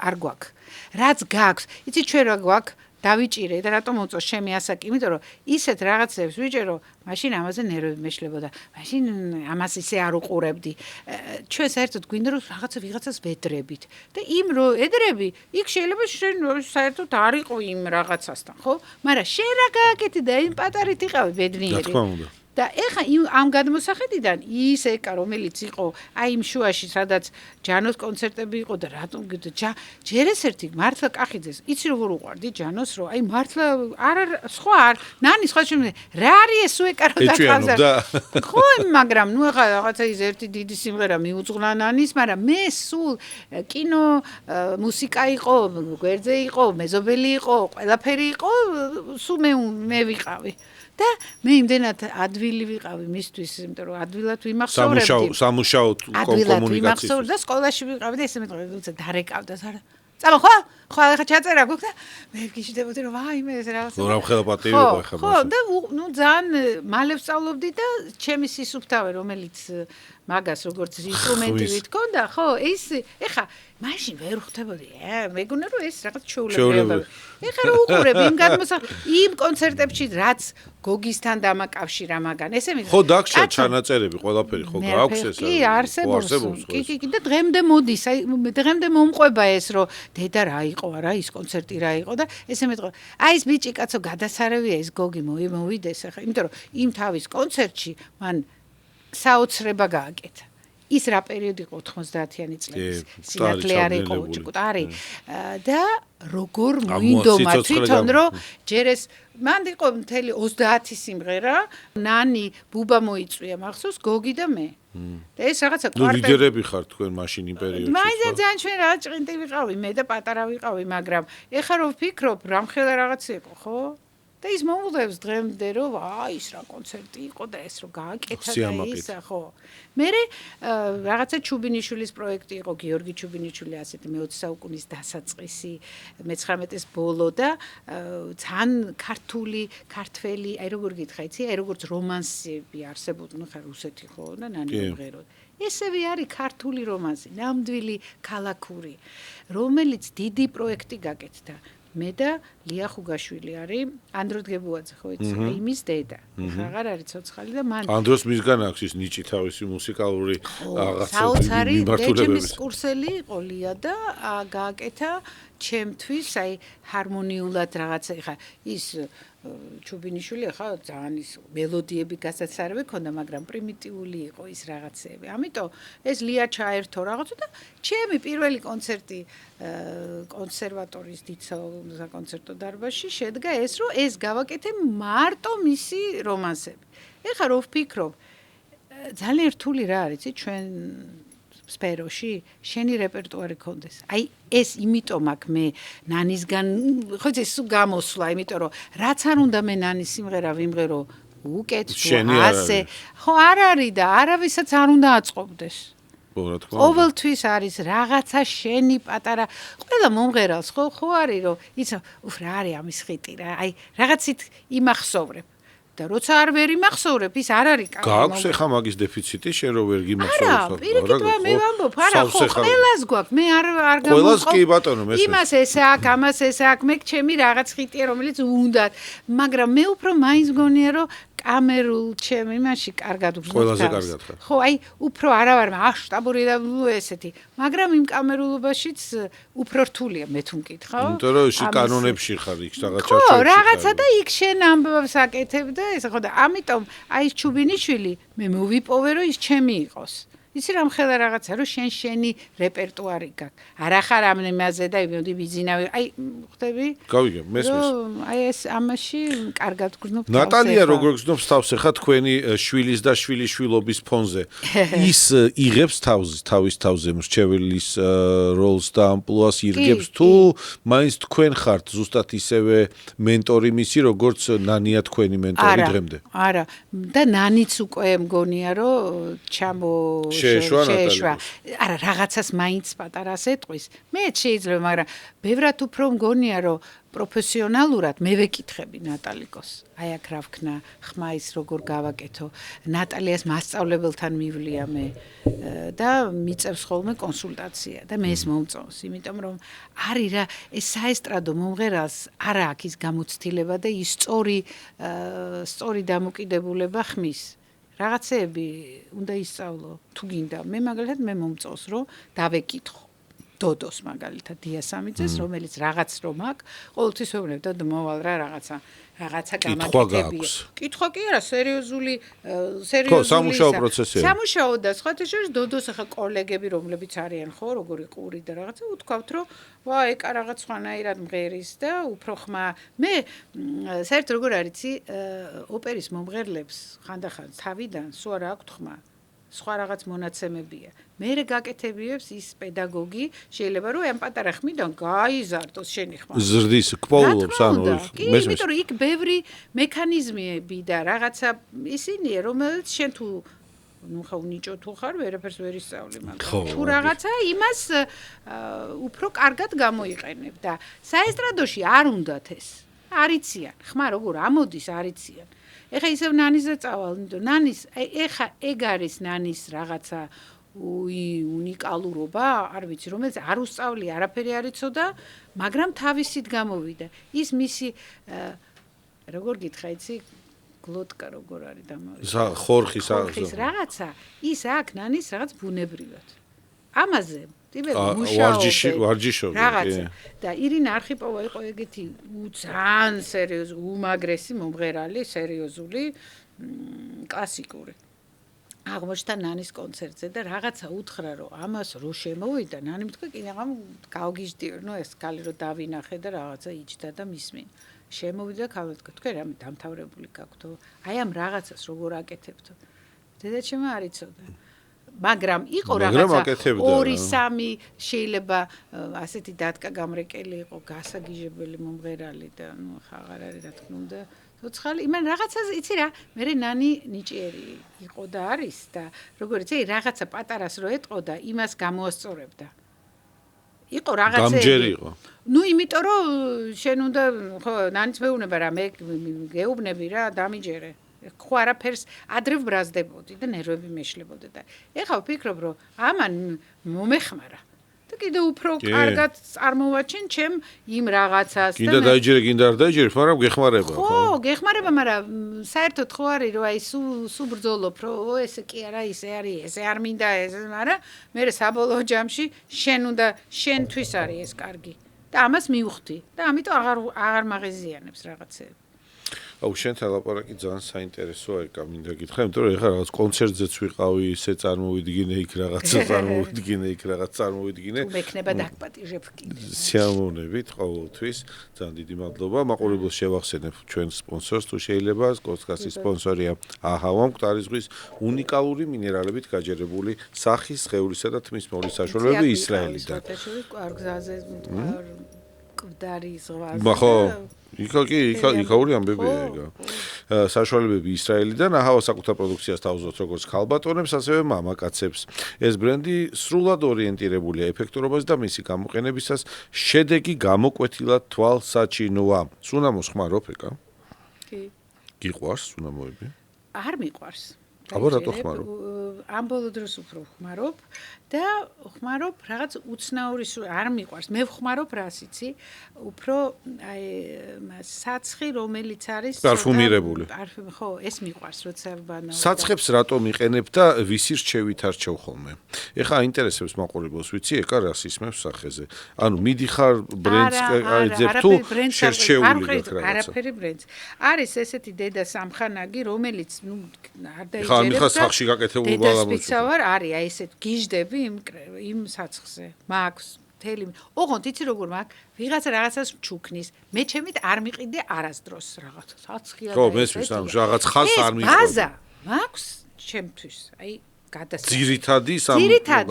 არ გვაქვს. რაც გაქვს, იცი ჩვენ რა გვაქვს დავიჭირე და რატომ მოწოს ჩემი ასაკი, იმიტომ რომ ისეთ რაღაცებს ვიჭერო, მაშინ ამაზე ნერვები მეშლებოდა. მაშინ ამას ისე არ უყურებდი. ჩვენ საერთოდ გვინდა რომ ვიღაცას ვედრებით. და იმ რო ედრები, იქ შეიძლება შენ საერთოდ არ იყო იმ რაღაცასთან, ხო? მაგრამ შენ რა გააკეთე და იმ პატარით იყავი ბედნიერი. რა თქმა უნდა. და ეხა ამ გადმოსახედიდან ის ეკა რომელიც იყო აი იმ შუაში სადაც ჯანოს კონცერტები იყო და რატომ ჯერ ეს ერთი მართლა კახიძეს იცი როგორ უყვარდი ჯანოს რომ აი მართლა არ სხვა არ ნანი სხვა შემე რა არის ეს ეკა რომ დაკავდა ხო მაგრამ ნუ ეხა რაღაცა ის ერთი დიდი სიმღერა მიუძღვნა ნანის მაგრამ მე სულ კინო მუსიკა იყო გვერდზე იყო მეზობელი იყო ყველაფერი იყო სულ მე ვიყავი და მე იმდენად ადვილი ვიყავი მისთვის, იმიტომ რომ ადვილად ვიმახსოვრებდი. სამუშაო კომუნიკაციის და სკოლაში ვიყავი და ესე მეტყვი დარეკავდა არა. წამო ხო? ხო ახლა ჩაწერა გვქ და მე გიждდებოდი რომ ვაიმე ეს რაღაცა. ნუ რამხელა პატივი იყო ახლა. ხო და ნუ ძალიან მალე ვსწავლობდი და ჩემი სისუფთავე რომელიც მაგას როგორც ინსტრუმენტი ვითქონდა, ხო, ის ეხა მაშინ ვერ ხვდებოდი, მეგონა რომ ეს რაღაც ჩვეულებრივია. ეხა რა უყურებ იმ იმ კონცერტებში რაც გოგისთან დამაკავშირა მაგან, ესე მითხა. ხო, დაგშა ჩანაწერები ყველაფერი ხო გაქვს ეს? კი, არსებობს. კი და დღემდე მოდის, აი დღემდე მომყვება ეს რომ დედა რა იყო არა ის კონცერტი რა იყო და ესე მეტყვა. აი ეს ბიჭი კაცო გადასარევია ეს გოგი მოვიდეს ახლა, იმიტომ რომ იმ თავის კონცერტში მან საოცრება გააკეთა. ის რა პერიოდი იყო 90-იანი წლების სინათლე არ იყო ჭკუტარი და როგორ მოინდომა თვითონ რომ ჯერ ეს მან იყო მთელი 30 სიმღერა ნანი ბუბა მოიწვია მახსოვს გოგი და მე და ეს რაღაცა კვარტეტი ლიდერები ხართ თქვენ მაშინ იმ პერიოდში მაინც ძალიან ჩვენ რა ჭყინტი ვიყავი მე და პატარა ვიყავი მაგრამ ეხლა რომ ვფიქრობ რამხელა რაღაცა იყო ხო და ის მომულებს დღემდე რომ აი ის რა კონცერტი იყო და ეს რო გააკეთა და ისა ხო მე რაღაცა ჩუბინიშვილის პროექტი იყო გიორგი ჩუბინიშვილი ასეთი მე-20 საუკუნის დასაწყისი მე-19-ის ბოლო და ძალიან ქართველი აი როგორ გითხა იცი აი როგორც რომანსები არსებობდნენ ხა რუსეთი ხო და ნანი მომღეროდ ესევე არის ქართული რომანსი ნამდვილი ქალაქური რომელიც დიდი პროექტი გაკეთდა მე და ლია ხუგაშვილი არის ანდროს გებუაძე ხო იცი იმის დედა აღარ არის ცოცხალი და მან ანდროს მისგან აქვს ის ნიჭი თავისი მუსიკალური რაღაცა საოცარი დეჯემის კურსელი იყო ლია და გააკეთა ჩემთვის აი ჰარმონიულად რაღაცა ხა ის ჩუბინიშვილი ხა ძალიან ის მელოდიები გასაცარები ქონდა მაგრამ პრიმიტიული იყო ის რაღაცები ამიტომ ეს ლია ჩაერთო რაღაცა და ჩემი პირველი კონცერტი კონსერვატორის დიდ საკონცერტო დარბაზში შედგა ეს რომ ეს გავაკეთე მარტო მისი რომანსები ეხლა რო ვფიქრობ ძალიან რთული რა არის ჩვენ სფეროში შენი რეპერტუარი კონდეს. აი ეს იმიტომ აქ მე ნანისგან ხო ეს გამოსვლა, იმიტომ რომ რაც არ უნდა მე ნანის სიმღერა ვიმღერო უკეთო ასე. ხო არ არის და არავისაც არ უნდა აწყობდეს. ყოველთვის არის რაღაცა შენი პატარა ყველა მომღერალს ხო არის რომ იცი უფ რა არის ამის ხიტი რა. აი რაღაცით იმახსოვრებ. და როცა არ ვერ იმახსოვრებ, ის არ არის კაცი. გაქვს ახლა მაგის დეფიციტი, შენ რო ვერ გიმახსოვრებ. არა, პირიქით მე ვამბობ, არა, ხო, ყველას გვაქვს, მე არ გამოვყო. ყველას კი ბატონო, მე იმას ესე აქ, ამას ესე აქ, მე ჩემი რაღაც ხიტია, რომელიც უნდათ, მაგრამ მე უფრო მაინც გონია, რომ კამერულ ჩემ იმაში კარგად ვგზნობ. ყველაზე კარგად ხარ. ხო, აი, უფრო არა ვარ მასშტაბური და ესეთი, მაგრამ იმ კამერულობაშიც უფრო რთულია მე თუ მკითხავ. იმიტომ რომ ის კანონებში ხარ, იქ რაღაც ჩარჩოებში. ხო, რაღაცა და იქ შენ ამბავს აკეთებ და ეს ხო და ამიტომ აი ჩუბინიშვილი მე მოვიპოვე რომ ის ჩემი იყოს. იცი რამ ხელა რაღაცა რომ შენი რეპერტუარი გაქვს. არა ხარ ამნემაზე და იმოდი ბიზინავი. აი ხვდები? გავიგე, მესმის. აი ეს ამაში კარგად გრძნობ. ნატალია როგორ გრძნობს თავს ახლა თქვენი შვილის და შვილიშვილობის ფონზე. ის იღებს თავის თავზე მრჩეველის როლს და ამპლუას ირგებს თუ მაინც თქვენ ხართ ზუსტად ისევე მენტორი მისი როგორც ნანია თქვენი მენტორი დღემდე? არა, და ნანიც უკვე მგონია რომ შეშვა. არა, რაღაცას მაინც პატარას ეტყვის. მე შეიძლება, მაგრამ ბევრად უფრო მგონია, რომ პროფესიონალურად მე ვეკითხები ნატალიკოს. აი აქ რა ვქნა, ხმა ის როგორ გავაკეთო. ნატალიას მასწავლებელთან მივლია მე და მიწევს ხოლმე კონსულტაცია და მე ეს მომწონს, იმიტომ რომ არის რა, ეს საესტრადო მომღერალს არა აქვს ის გამოცდილება და ის სწორი დამოკიდებულება ხმის. რაღაცეები უნდა ისწავლო თუ გინდა მე მაგალითად მე მომწონს რომ დავეკითხო დოდოს მაგალითად დიასამიძეს რომელიც რაღაც რომ აქვს ყოველთვის ვეუბნებ და მოვალ რა რაღაცა გამაკეთებია კითხვა კი არა სერიოზული სამუშაო პროცესია სამუშაო და სხვათა შორის დოდოს ახლა კოლეგები რომლებიც არიან ხო როგორი ყური და რაღაცა უთქვავთ რომ ვა ეკა რაღაც სხვანაირად მღერის და უფრო ხმა მე საერთოდ როგორ არიცი ოპერის მომღერლებს ხანდახან თავიდან სულ არ აქვთ ხმა სხვა რაღაც მონაცემებია. მე გაკეთებიებს ის პედაგოგი, შეიძლება რომ ამ პატარა ხმიდან გაიზარდოს შენი ხმა. ზრდის კპოულობს ანუ მესმის. იმიტომ რომ იქ ბევრი მექანიზმები და რაღაცა ისინია, რომელიც შენ თუ ნუ ხა უნიჭო თუ ხარ, ვერაფერს ვერ ისწავლი მაგრამ თუ რაღაცა იმას უფრო კარგად გამოიყენებ და საესტრადოში არ უნდათ ეს. არიციან. ხმა როგორ ამოდის არიციან. ეხა ისევ ნანიზე წავალ, ნანის ეხა ეგ არის ნანის რაღაცა უნიკალურობა, არ ვიცი, რომელიც არ უსწავლი, არაფერი არ იცოდა, მაგრამ თავისით გამოვიდა. ის მისი როგორ გითხრა, იცი, გლოტკა როგორ არის დამავიდა. ხორხის რაღაცა, ის აქ ნანის რაღაც ბუნებრივად. ამაზე ვარჯიშობ რაღაცა და ირინა არხიპოვა იყო ეგეთი ძალიან სერიოზული უმაგრესი მომღერალი სერიოზული კლასიკური აღმოჩნდა ნანის კონცერტზე და რაღაცა უთხრა რომ ამას რო შემოვიდა ნანი თქვა კი ნაღამ გავგიჟდიო ნუ ეს კალი რო დავინახე და რაღაცა იჯდა და მისმინ შემოვიდა ქალეთქო თქვენ რამე დამთავრებული გაქვთო აი ამ რაღაცას როგორ აკეთებთო დედაჩემ არ იცოდა მაგრამ იყო რაღაცა 2-3 შეიძლება ასეთი დატკა გამრეკელი იყო გასაგიჟებელი მომღერალი და ნუ აღარ არის რა თქმა უნდა ცოცხალი იმან რაღაცას იცი რა მე ნანი ნიჭიერი იყო და არის და როგორც აი რაღაცა პატარას რო ეტყო და იმას გამოასწორებდა იყო რაღაცა გამჯერი იყო ნუ იმიტომ რომ შენ უნდა ხო ნანიც მეუბნება რა მე გეუბნები რა დამიჯერე ხო არაფერს ადრე ბრაზდებოდი და ნერვები მეშლებოდა და ეხლა ვფიქრობ რომ ამან მომეხმარა და კიდე უფრო კარგად წარმოვაჩენ ჩემ იმ რაღაცას და კიდე დაიჯერე კიდე არ დაიჯერე მაგრამ გეხმარება ხო გეხმარება მაგრამ საერთოდ ხო არის რომ აი სულ ბრძოლობ რომ ესე კი არა ისე არის ესე არ მინდა ესე მაგრამ მე საბოლოო ჯამში შენ უნდა შენთვის არის ეს კარგი და ამას მივხვდი და ამიტომ აღარ მაღეზიანებს რაღაცები აუ შენთან ლაპარაკი ძალიან საინტერესოა ეკა მინდა გითხრა იმიტომ რომ ეხლა რაღაც კონცერტზეც ვიყავი ისე წარმოვიდგინე იქ რაღაცა წარმოვიდგინე იქ რაღაც წარმოვიდგინე თუ მექნება დაგპატიჟებ კიდე სიამოვნებით ყოველთვის ძალიან დიდი მადლობა მაყურებელს შევახსენებ ჩვენ სპონსორს თუ შეიძლება პოდკასტის სპონსორია აჰავა მკვდარი ზღვის უნიკალური მინერალებით გაჯერებული სახის სხეულისა და თმის მოვლის საშუალებები ისრაელიდან გზაზე მკვდარი ზღვა ხო იქაური ამბებია ეგა. საშუალებები ისრაელიდან აჰავა საკუთარ პროდუქციას თავზობს როგორც ქალბატონებს, ასევე მამაკაცებს. ეს ბრენდი სრულად ორიენტირებულია ეფექტურობაზე და მისი გამოყენებისას შედეგი გამოკვეთილად თვალსაჩინოა. სუნამოს ხმარობ ეკა? კი. გიყვარს სუნამოები? არ მიყვარს. აბა რატო ხმარობ? ამ ბოლო დროს უფრო ხმარობ და ხმარობ რაღაც უცნაური არ მიყვარს. მე ვხმარობ რას იცი? უფრო აი საცხი რომელიც არის პარფუმირებული. ხო, ეს მიყვარს, როცა ბანაო. საცხებს რატომ იყენებ და ვისი რჩევით არჩევ ხოლმე? ეხლა აინტერესებს მაყურებელს, ვიცი, ეკა რას ისმევს სახეზე. ანუ მიდიხარ ბრენდს აიძებ თუ შერჩეული გაქვს რაღაცა. არაფერი ბრენდს. არის ესეთი დედა სამხანაგი, რომელიც ნუ არ დაიჯერებს. ხა მიხარ სახში გაკეთებული ბალაბოჩი. სპეციალურად არის აი ესეთ გიჟდები იმ საცხზე. მაქვს თელი. ოღონდ იცი როგორ მაქვს? ვიღაცა რაღაცას ჩუქნის. მე ჩემით არ მიყიდე არასდროს რაღაც საცხია და ხო, მესმის ამ რაღაც ხალხს არ მიყიდე. ბაზა მაქვს ჩემთვის. აი ძირითადი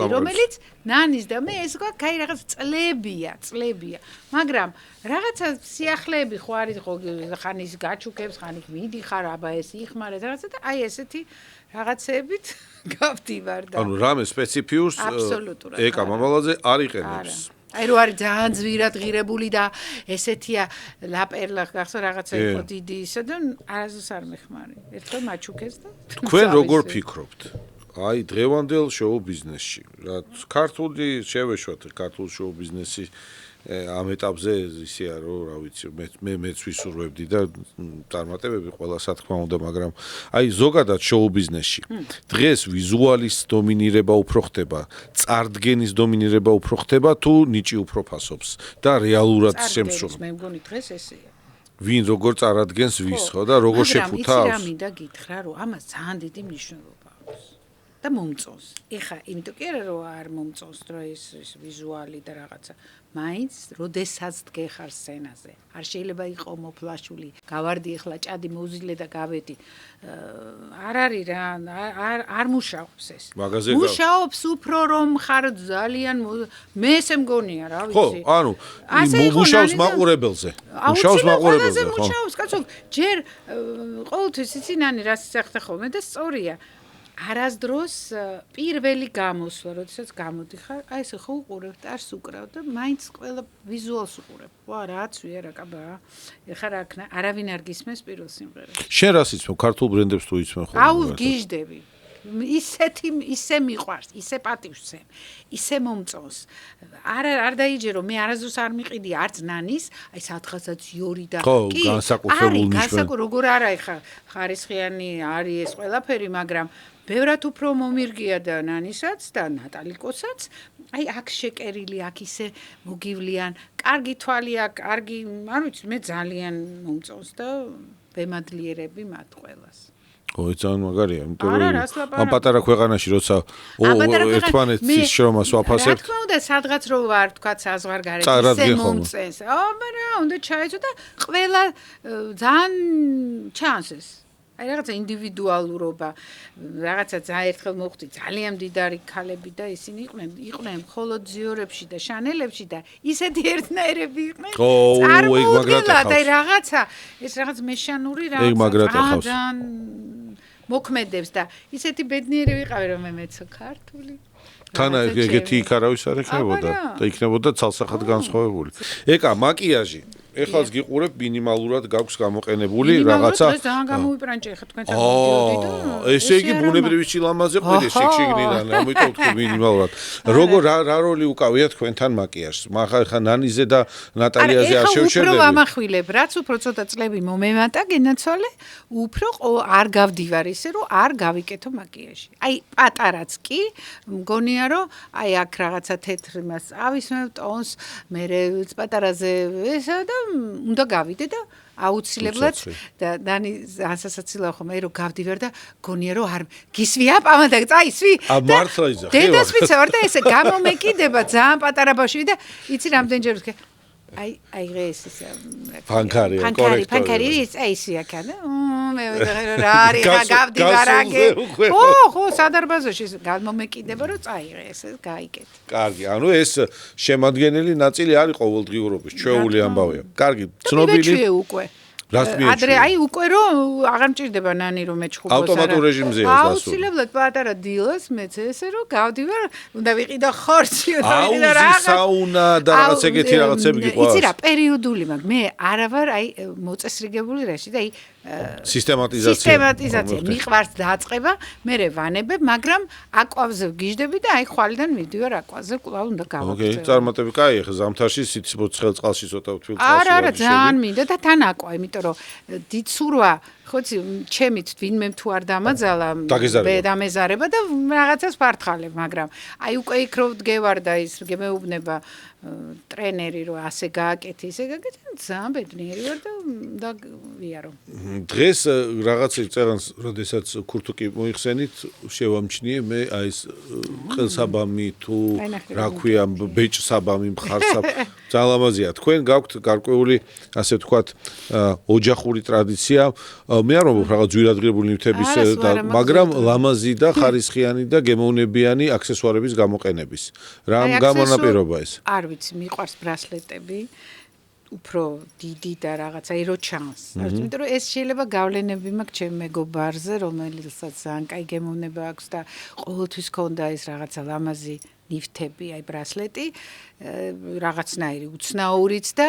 რომელიც ნანის და მე ეს გვაქვს აი რაღაც წლებია მაგრამ რაღაცა სიახლეები ხო არის ხო ხანის გაჩუქებს ხანის მიდიხარ აბა ეს იხმარეთ რაღაცა და აი ესეთი რაღაცებით გავდივარ და ანუ რამე სპეციფიურს ეკა მამალაძე არ იყენებს აი რო არის ძალიან ძვირად ღირებული და ესეთია ლაპერლა გახსოვ რაღაცა იყო დიდი ისე და არასდროს არ მეხმარი ერთხელ მაჩუქეს და თქვენ როგორ ფიქრობთ აი დღევანდელ შოუ ბიზნესში რა ქართული შევეშვათ ქართულ შოუ ბიზნესი ამ ეტაპზე ისეა რომ რა ვიცი მეც ვისურვებდი და წარმატებები ყველა სათქმა უნდა მაგრამ აი ზოგადად შოუ ბიზნესში დღეს ვიზუალის დომინირება უფრო ხდება წარდგენის დომინირება უფრო ხდება თუ ნიჭი უფრო ფასობს და რეალურად შემსრულებს მე მგონი დღეს ესეა ვინ როგორ წარადგენს ვის ხო და როგორ შეფუთავს მაგრამ იცი რა მინდა გითხრა რომ ამას ძალიან დიდი მნიშვნელობა აქვს და მომწონს. ეხა, იმიტომ კი არა რომ არ მომწონს რომ ეს ვიზუალი და რაღაცა. მაინც, როდესაც დგეხარ სცენაზე. არ შეიძლება იყო მოფლაშული. გავარდი ეხლა ჭადი მოვზილე და გავედი. არ არის რა, არ მუშაობს ეს. მუშაობს უფრო რომ ხარ ძალიან მე ესე მგონია რა ვიცი. ხო, ანუ მუშაობს მაყურებელზე. მუშაობს მაყურებელზე, ხო. მუშაობს, კაცო, ჯერ ყოველთვის იცი ნანი რას ეხთა ხოლმე და სწორია. არასდროს პირველი გამოსვლა, როდესაც გამოდიხარ, აი ესე ხო უყურებ და არს უკრავ და მაინც ყველა ვიზუალს უყურებ. ვა, რაც ვიარა კაბა. ეხლა რა ქნა, არავინ არ გისმენს პირველ სიმღერას. შენ რას იცნობ ქართულ ბრენდებს თუ იცნობ ხოლმე? აუ გიჟდები. ისე მიყვარს, ისე პატივს ისე მომწონს. არ დაიჯერო, მე არასდროს არ მიყიდი არც ნანის, აი სათხასაც იორი და კი. განსაკუთრებული ნიშნები. როგორ არა ეხა ხარისხიანი არის ეს ყველაფერი, მაგრამ ბევრად უფრო მომირგია და ნანისაც და ნატალიკოსაც. აი აქ შეკერილი, აქ ისე მოგივლიან, კარგი თვალი აქვს, კარგი, არ ვიცი, მე ძალიან მომწონს და ვემადლიერები მათ ყველას. ძალიან მაგარია, იმიტომ არა, რომ რას ლაპარაკობ? ამ პატარა ქვეყანაში როცა ერთმანეთის შრომას ვაფასებთ. რა თქმა უნდა, სადღაც რო ვარ, თქვა საზღვარგარეთ, წარადგენ ისე ხოლმე. მომწენს. მაგრამ უნდა ჩაეცო და ყველა ძალიან ჩანს ეს. აი რაღაცა ინდივიდუალურობა, რაღაცა ძალიან ერთხელ მოხდი, ძალიან მდიდარი ქალები და ისინი იყვნენ მხოლოდ ზიორებში და შანელებში და ისეთი ერთნაირები იყვნენ. წარმოუდგენლად, აი რაღაცა ეს რაღაც მეშანური რაღაცა ძალიან მოქმედებს და ისეთი ბედნიერი ვიყავი რომ მე მეცო ქართული. თან ეგეთი იქ არავის არ ეხებოდა და იქნებოდა ცალსახად განსხვავებული. ეკა მაკიაჟი ეხლაც გიყურებ მინიმალურად გაქვს გამოყენებული რაღაცა. ეს ძალიან გამოვიპრანჭე ხა თქვენ წამოდიოდით და ესე იგი ბუნებრივი შილამაზე ყვიდე შიგშიგნიდან, ამიტომ თქვი მინიმალურად. როგორ რა როლი უკავია თქვენთან მაკიაჟს? ხა ნანიზე და ნატალიაზე არ შევჩერდები? უფრო ვამახვილებ, რაც უფრო ცოტა წლები მომემატა გენაცვალე, უფრო არ გავდივარ ისე რომ არ გავიკეთო მაკიაჟი. აი პატარაც კი, მგონია რომ აი აქ რაღაცა თეთრი მას ავისმევ ტონს, მე პატარაზე ესა და უნდა გავიდე და აუცილებლად და დანი ასასაცილო ხომ მე რომ გავდივარ და გონია რომ არ გისვია პამა და წაისვი ა მართლა იზა დედასვიცა ვარ და ესე გამომეკიდება ძალიან პატარა ბავშვი და იცი რამდენჯერ ვქე აი ეს ფანქარი აი ისია კანა მე რა არის რა გავდივარ აგე ხო სადარბაზოში გამომეკიდება რომ წაიღე ესე გაიგეთ კარგი ანუ ეს შემადგენელი ნაწილი არის ყოველდღიურობის ჩვეული ამბავია კარგი ცნობილი უკვე ადრე აი უკვე რომ აღარ მჭირდება ნანი რომ მეჩხუბოს არა ავტომატურ რეჟიმზეა ეს დასული აუცილებლად პატარა დილას მეც ესე რომ გავდივარ უნდა ვიყიდო ხორცი და რაღაც საუნა და რაღაც ეგეთი რაღაცები გიყვარს იცი რა პერიოდული მაგ მე არა ვარ აი მოწესრიგებული რაში და აი სისტემატიზაცია მიყვარს დაწყება მე ვანებებ მაგრამ აკვავზე ვგიჟდები და აი ხვალიდან მივდივარ აკვაზე კვლავ უნდა გავაკეთო ოკეი წარმატები კაი ახლა ზამთარში სიცხელ წყალში ცოტა თბილ წყალში არა ძალიან მინდა და თან აკვა იმიტომ რომ დიცურვა ხოცი ჩემით ვინმე თუ არ დამაძალა მე დამეზარება და რაღაცას ფართხალებ მაგრამ აი უკვე იქ რო ვდგევარ და ის გემეუბნება ტრენერი რომ ასე გააკეთე ისე გააკეთე ძალიან ბედნიერი ვარ და ვიარო დღეს რაღაცა წერანს როდესაც ქურთუკი მოიხსენით შევამჩნიე მე აი ეს ხელსაბამი თუ რა ქვია ბეჭსაბამი მხარსაბ ძალიან ლამაზია თქვენ გაქვთ გარკვეული ასე ვთქვათ ოჯახური ტრადიცია მე არ ვამბობ რაღაც ძვირადღირებული ნივთების მაგრამ ლამაზი და ხარისხიანი და გემოვნებიანი აქსესუარების გამოყენების რა გამონაპირობა ეს არ ვიცი მიყვარს ბრასლეტები უფრო დიდი და რაღაცა ირო ჩანს. იმიტომ რომ ეს შეიძლება გავლენები მაქვს ჩემ მეგობარზე, რომელსაც ძალიან კაი გემოვნება აქვს და ყოველთვის ქონდა ეს რაღაცა ლამაზი ნივთები, აი ბრასლეტი, რაღაცნაირი უცნაურიც და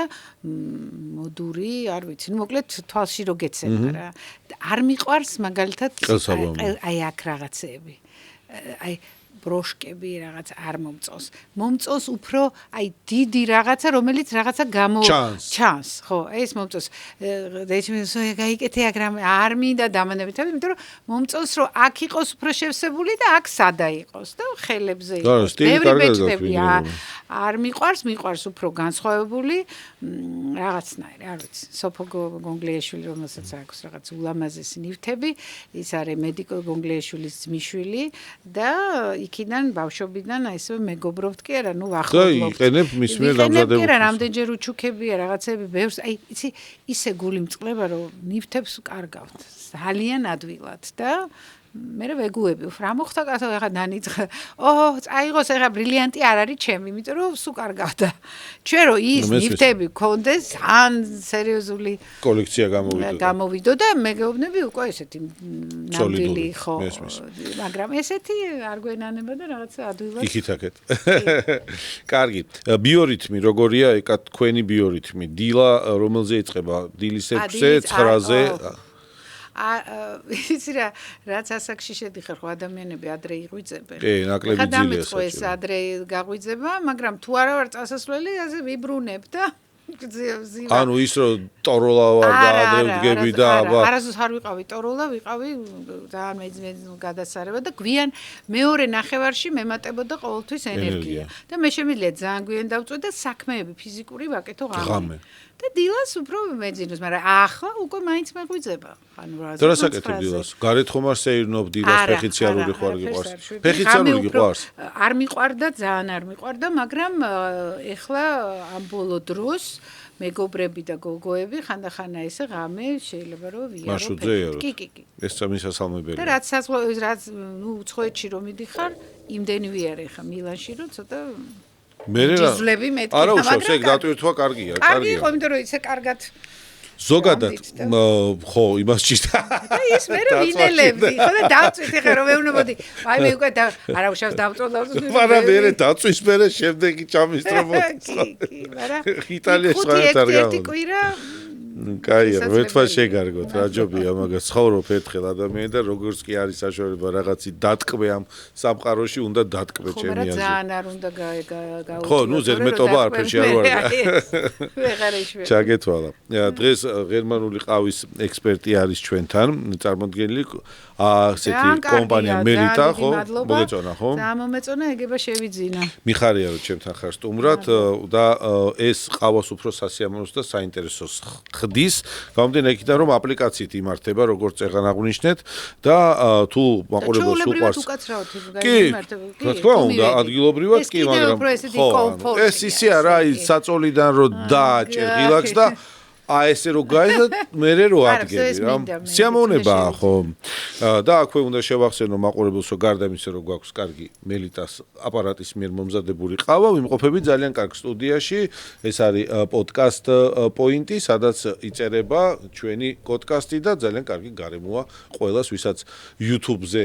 მოდური, არ ვიცი, ну მოკლედ თვალში რო გეცემა რა. არ მიყვარს მაგალითად აი აქ რაღაცეები. აი ბროშკები რაღაც არ მომწონს. მომწონს უფრო აი დიდი რაღაცა, რომელიც რაღაცა ჩანს, ხო, ეს მომწონს. დაიჩემს გაიკეთე აქ რამე არ მინდა დამანებით, იმიტომ რომ მომწონს რომ აქ იყოს უფრო შევსებული და აქ სადა იყოს და ხელებზე იყოს. ბევრი ბეჭდები არ მიყვარს უფრო განსხვავებული რაღაცნაირი, არ ვიცი. სოფო გონგლიაშვილი რომელსაც აქვს რაღაც ულამაზესი ნივთები, ის არის მედიკო გონგლიაშვილის ძმისშვილი და იქიდან ბავშვობიდან აი ესე მეგობრობთ კი არა, ნუ ახლობთ. და იყენებ მის მიერ დამზადებული. კი არა, რამდენჯერ უჩუქებია რაღაცები, ბევრს, აი იცი, ისე გული მწყლება, რომ ნივთებს კარგავთ. ძალიან ადვილად და მე ვეგუები, რა მოხდა კაცო, ახლა დანიწყა. წაიღოს ახლა ბრილიანტი არ არის ჩემი, იმიტომ რომ სულ კარგავდა. ჩვენ რომ ის ნივთები გქონდეს, ან სერიოზული კოლექცია გამოვიდო და მეგეუბნები უკვე ესეთი ნამდვილი ხო. მაგრამ ესეთი არ გვენანება და რაღაცა ადვილად. იქით-აქეთ. კარგი. ბიორითმი როგორია, ეკა თქვენი ბიორითმი? დილა რომელზე იწყება? დილის 6-ზე, 9-ზე? იცი რა, რაც ასაკში შედიხარ ხო ადამიანები ადრე იღვიძებენ. კი, ნაკლები ძილია. გადამეწყო ეს ადრე გაღვიძება, მაგრამ თუ არა ვარ წასასვლელი, ასე ვიბრუნებ და ანუ ის რომ ტოროლა ვარ და ადრე ვდგები და აბა არასდროს არ ვიყავი ტოროლა, ვიყავი ძალიან მეძმეძ გადასარება და გვიან მეორე ნახევარში მემატებოდა ყოველთვის ენერგია. და მე შემიძლია ძალიან გვიან დავწვე და საქმეები ფიზიკური ვაკეთო ღამე. და დილას უფრო მეძინოს, მაგრამ ახლა უკვე მაინც მეღვიძება. ანუ რა და რა საკეთებ დილას? გარეთ ხომ არ სეირნობ დილას, ფეხიციარული ხო არ გიყვარს? ფეხიციარული გიყვარს? არ მიყვარდა, ძალიან არ მიყვარდა, მაგრამ ეხლა ამ ბოლო დროს მეგობრები და გოგოები ხანდახანა ესე ღამე შეიძლება რომ ვიარო. მაშუძე იარო. კი. ეს სამისასალმებელია. და რაც უცხოეთში რომ მიდიხარ, იმდენი ვიარე ხა მილანში რომ ცოტა მე რა არა უშავს ეგ დატვირთვა კარგია. კარგია, იმიტომ რომ ისე კარგად ზოგადად ხო იმას ჭირდა. და ის მე რა ვინელებდი, ხო და დავწვით ხე რომ მეუბნებოდი, აი მე უკვე არა უშავს დავწვა. მაგრამ მე დაწვის მე შემდეგი ჩამისტრობოდი. კი, მაგრამ იტალიაში სხვაერთ არ ერთი კვირა კაია, ერთმა შეგარგოთ, რა ჯობია მაგას ცხოვრობ ერთხელ ადამიანი და როგორც კი არის საშუალება რაღაცი დატკბე ამ სამყაროში, უნდა დატკბე ჩემი აზრით. ხო, ძალიან არ უნდა გაუწევ. ხო, ნუ ზედმეტობა არაფერში არ ვარ. ჩაგეთვალა. დღეს გერმანული ყავის ექსპერტი არის ჩვენთან, წარმოდგენილი ასეთი კომპანია მელიტა, ხო? მოგეწონა, ხო? ძალიან მომეწონა, ეგება შევიძინა. მიხარია რომ ჩემთან ხარ სტუმრად და ეს ყავას უფრო სასიამოვნოს და საინტერესოს ხდის. გამომდინარე იქიდან რომ აპლიკაციით იმართება, როგორც წეგან აღვნიშნეთ და თუ მაყურებელს უყვარს. კი, რა თქმა უნდა, ადგილობრივად კი, მაგრამ ხო, ეს ისე არა, ის საწოლიდან რომ დააჭერ ღილაკს და ესე რო გაიზარდ, მერე რო ადგები რა. სიამოვნებაა ხო. და აქვე უნდა შევახსენო მაყურებელს, რომ გარდა იმისა, რომ გვაქვს კარგი მელიტას აპარატის მიერ მომზადებული ყავა, ვიმყოფები ძალიან კარგ სტუდიაში. ეს არის პოდკასტ პოინტი, სადაც იწერება ჩვენი პოდკასტი და ძალიან კარგი გარემოა ყველას, ვისაც YouTube-ზე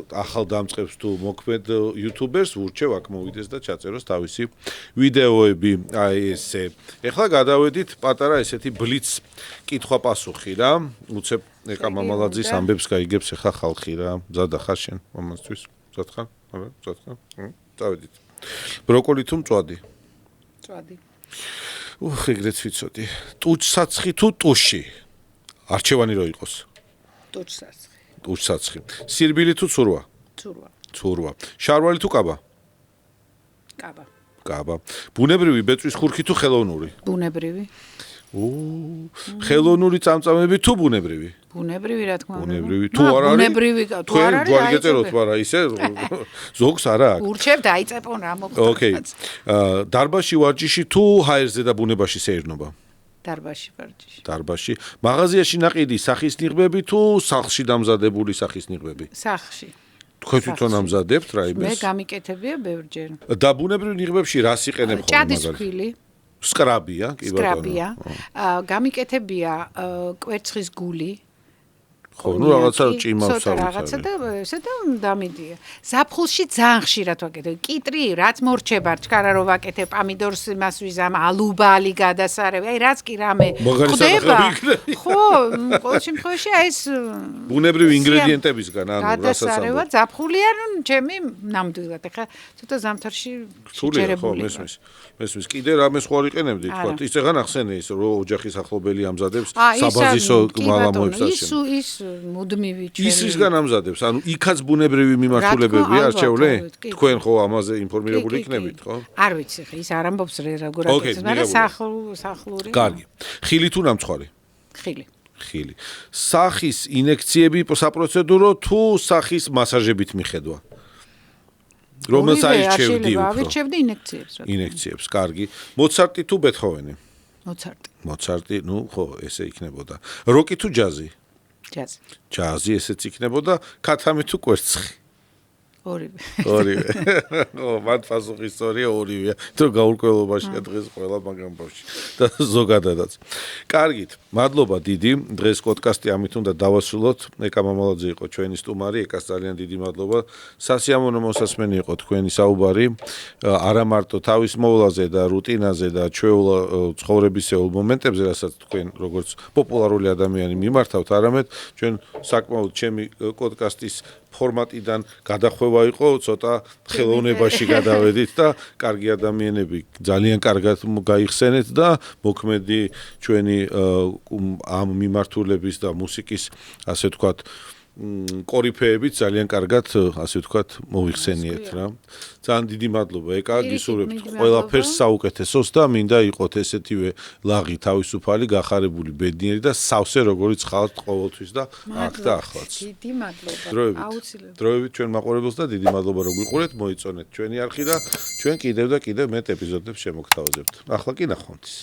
ახალ დამწყებს თუ მოქმედ YouTuber-ს ვურჩევ აქ მოვიდეს და ჩაწეროს თავისი ვიდეოები. აი ესე. ეხლა გადავედით პატარა ესეთი ბლიც კითხვა-პასუხი რა. უცებ ეკა მამალაძის ამბებს გაიგებს ახლა ხალხი რა. მზადა ხარ შენ მომასთვის? მზად ხარ? არა, მზად ხარ? წავედით. ბროკოლი თუ მწვადი? მწვადი. ეგრეც ვიცოდი. ტუჩსაცხი თუ ტუში? არჩევანი რო იყოს? ტუჩსაცხი. ტუჩსაცხი. სირბილი თუ ცურვა? ცურვა. ცურვა. შარვალი თუ კაბა? კაბა. კაბა. ბუნებრივი ბეწვის ხურქი თუ ხელოვნური? ბუნებრივი. ხელოვნური წამწამები თუ ბუნებრივი? ბუნებრივი რა თქმა უნდა. ბუნებრივი. თუ არ არის? ბუნებრივი, თუ არ არის? გვარი გეწეროთ, მაგრამ ისე ზოგს არა აქვს. ურჩევ დაიწეპონ რა მოხდა. ოკეი. დარბაში ვარჯიში თუ ჰაერზე და ბუნებაში სეირნობა? დარბაში ვარჯიში. დარბაში. მაღაზიაში ნაყიდი სახის ნიღბები თუ სახლში დამზადებული სახის ნიღბები? სახლში. თქვენ თვითონ ამზადებთ რა იმეს? მე გამიკეთებია ბევრჯერ. და ბუნებრივ ნიღბებში რას იყენებ ხოლმე ჭადის ფქვილი. სკრაბია, კი ბატონო. სკრაბია. გამიკეთებია კვერცხის გული. ხო, ნუ რაღაცა ჭიმავს საერთოდ რაღაცა და ესა და დამიდია. ზაფხულში ძალიან ხშირად ვაკეთებ. კიტრი, რაც მორჩება, ჩქარა რო ვაკეთებ, პამიდორს იმას ვიზამ, ალუბალი გადასარევი. აი რაც კი რამე ხდება. ხო, ყოველ შემთხვევაში აი ეს ბუნებრივი ინგრედიენტებისგან, ანუ რასაც გადასარევა ზაფხულია, ნუ ჩემი ნამდვილად. ეხლა ცოტა ზამთარში შეჯერებული. მესმის კიდე რამე სხვა იყენებდი, თქვა. ის ეგან ახსენე ის, რომ ოჯახის ახლობელი ამზადებს საბაზისო მაღამოებს და შენ. ის მუდმივი ჩვენი ისისგან ამზადებს, ანუ იქაც ბუნებრივი მიმართულებები არჩევლე? თქვენ ხო ამაზე ინფორმირებული იქნებით, ხო? არ ვიცი, ის არ ამბობს როგორ აკეთებს, მაგრამ სახლური. კარგი. ხილი თუ ნამცხვარი? ხილი. ხილი. სახის ინექციები საპროცედურო თუ სახის მასაჟებით მიხედვა? რომელს აირჩევდი უფრო? ავირჩევდი ინექციებს. ინექციებს, კარგი. მოცარტი თუ ბეთჰოვენი? მოცარტი. მოცარტი, ნუ ხო, ესე იქნებოდა. როკი თუ ჯაზი? ჯაზი. ჯაზი ესეც იქნებოდა, ქათამი თუ კვერცხი? ორივე. ორივე. ო, მათ პასუხი ისტორია ორივეა. თუ გაურკვევლობაშია დღეს ყველა მაგამ ბავშვი და ზოგადადაც. კარგით, მადლობა დიდი. დღეს პოდკასტი ამით უნდა დავასრულოთ. ეკა მამალაძე იყო ჩვენი სტუმარი, ეკას ძალიან დიდი მადლობა. სასიამოვნო მოსასმენი იყო თქვენი საუბარი. არა მარტო თავის მოვლაზე და რუტინაზე და ჩვეულა ცხოვრებისეულ მომენტებზე, რასაც თქვენ როგორც პოპულარული ადამიანი მიმართავთ, არამედ ჩვენ საკმაოდ ჩემი პოდკასტის ფორმატიდან გადახვევა მადლობა იყო, ცოტა ხელოვნებაში გადავედით და კარგი ადამიანები ძალიან კარგად გაიხსენეთ და მოქმედი ჩვენი ამ მიმართულების და მუსიკის ასე ვთქვათ კორიფეებით ძალიან კარგად ასე ვთქვათ მოიხსენიეთ რა. ძალიან დიდი მადლობა ეკა, გისურვებთ ყველაფერს საუკეთესოს და მინდა იყოთ ესეთივე ლაღი, თავისუფალი, გახარებული, ბედნიერი და სავსე როგორიც ხალხ ყოველთვის და აქ და ახლაც. დიდი მადლობა. აუცილებლად. დროებით ჩვენ მაყურებელს და დიდი მადლობა რომ გვიყურეთ, მოიწონეთ ჩვენი არხი და ჩვენ კიდევ და კიდევ მეტ ეპიზოდებს შემოგთავაზებთ. ახლა კი ნახვამდის.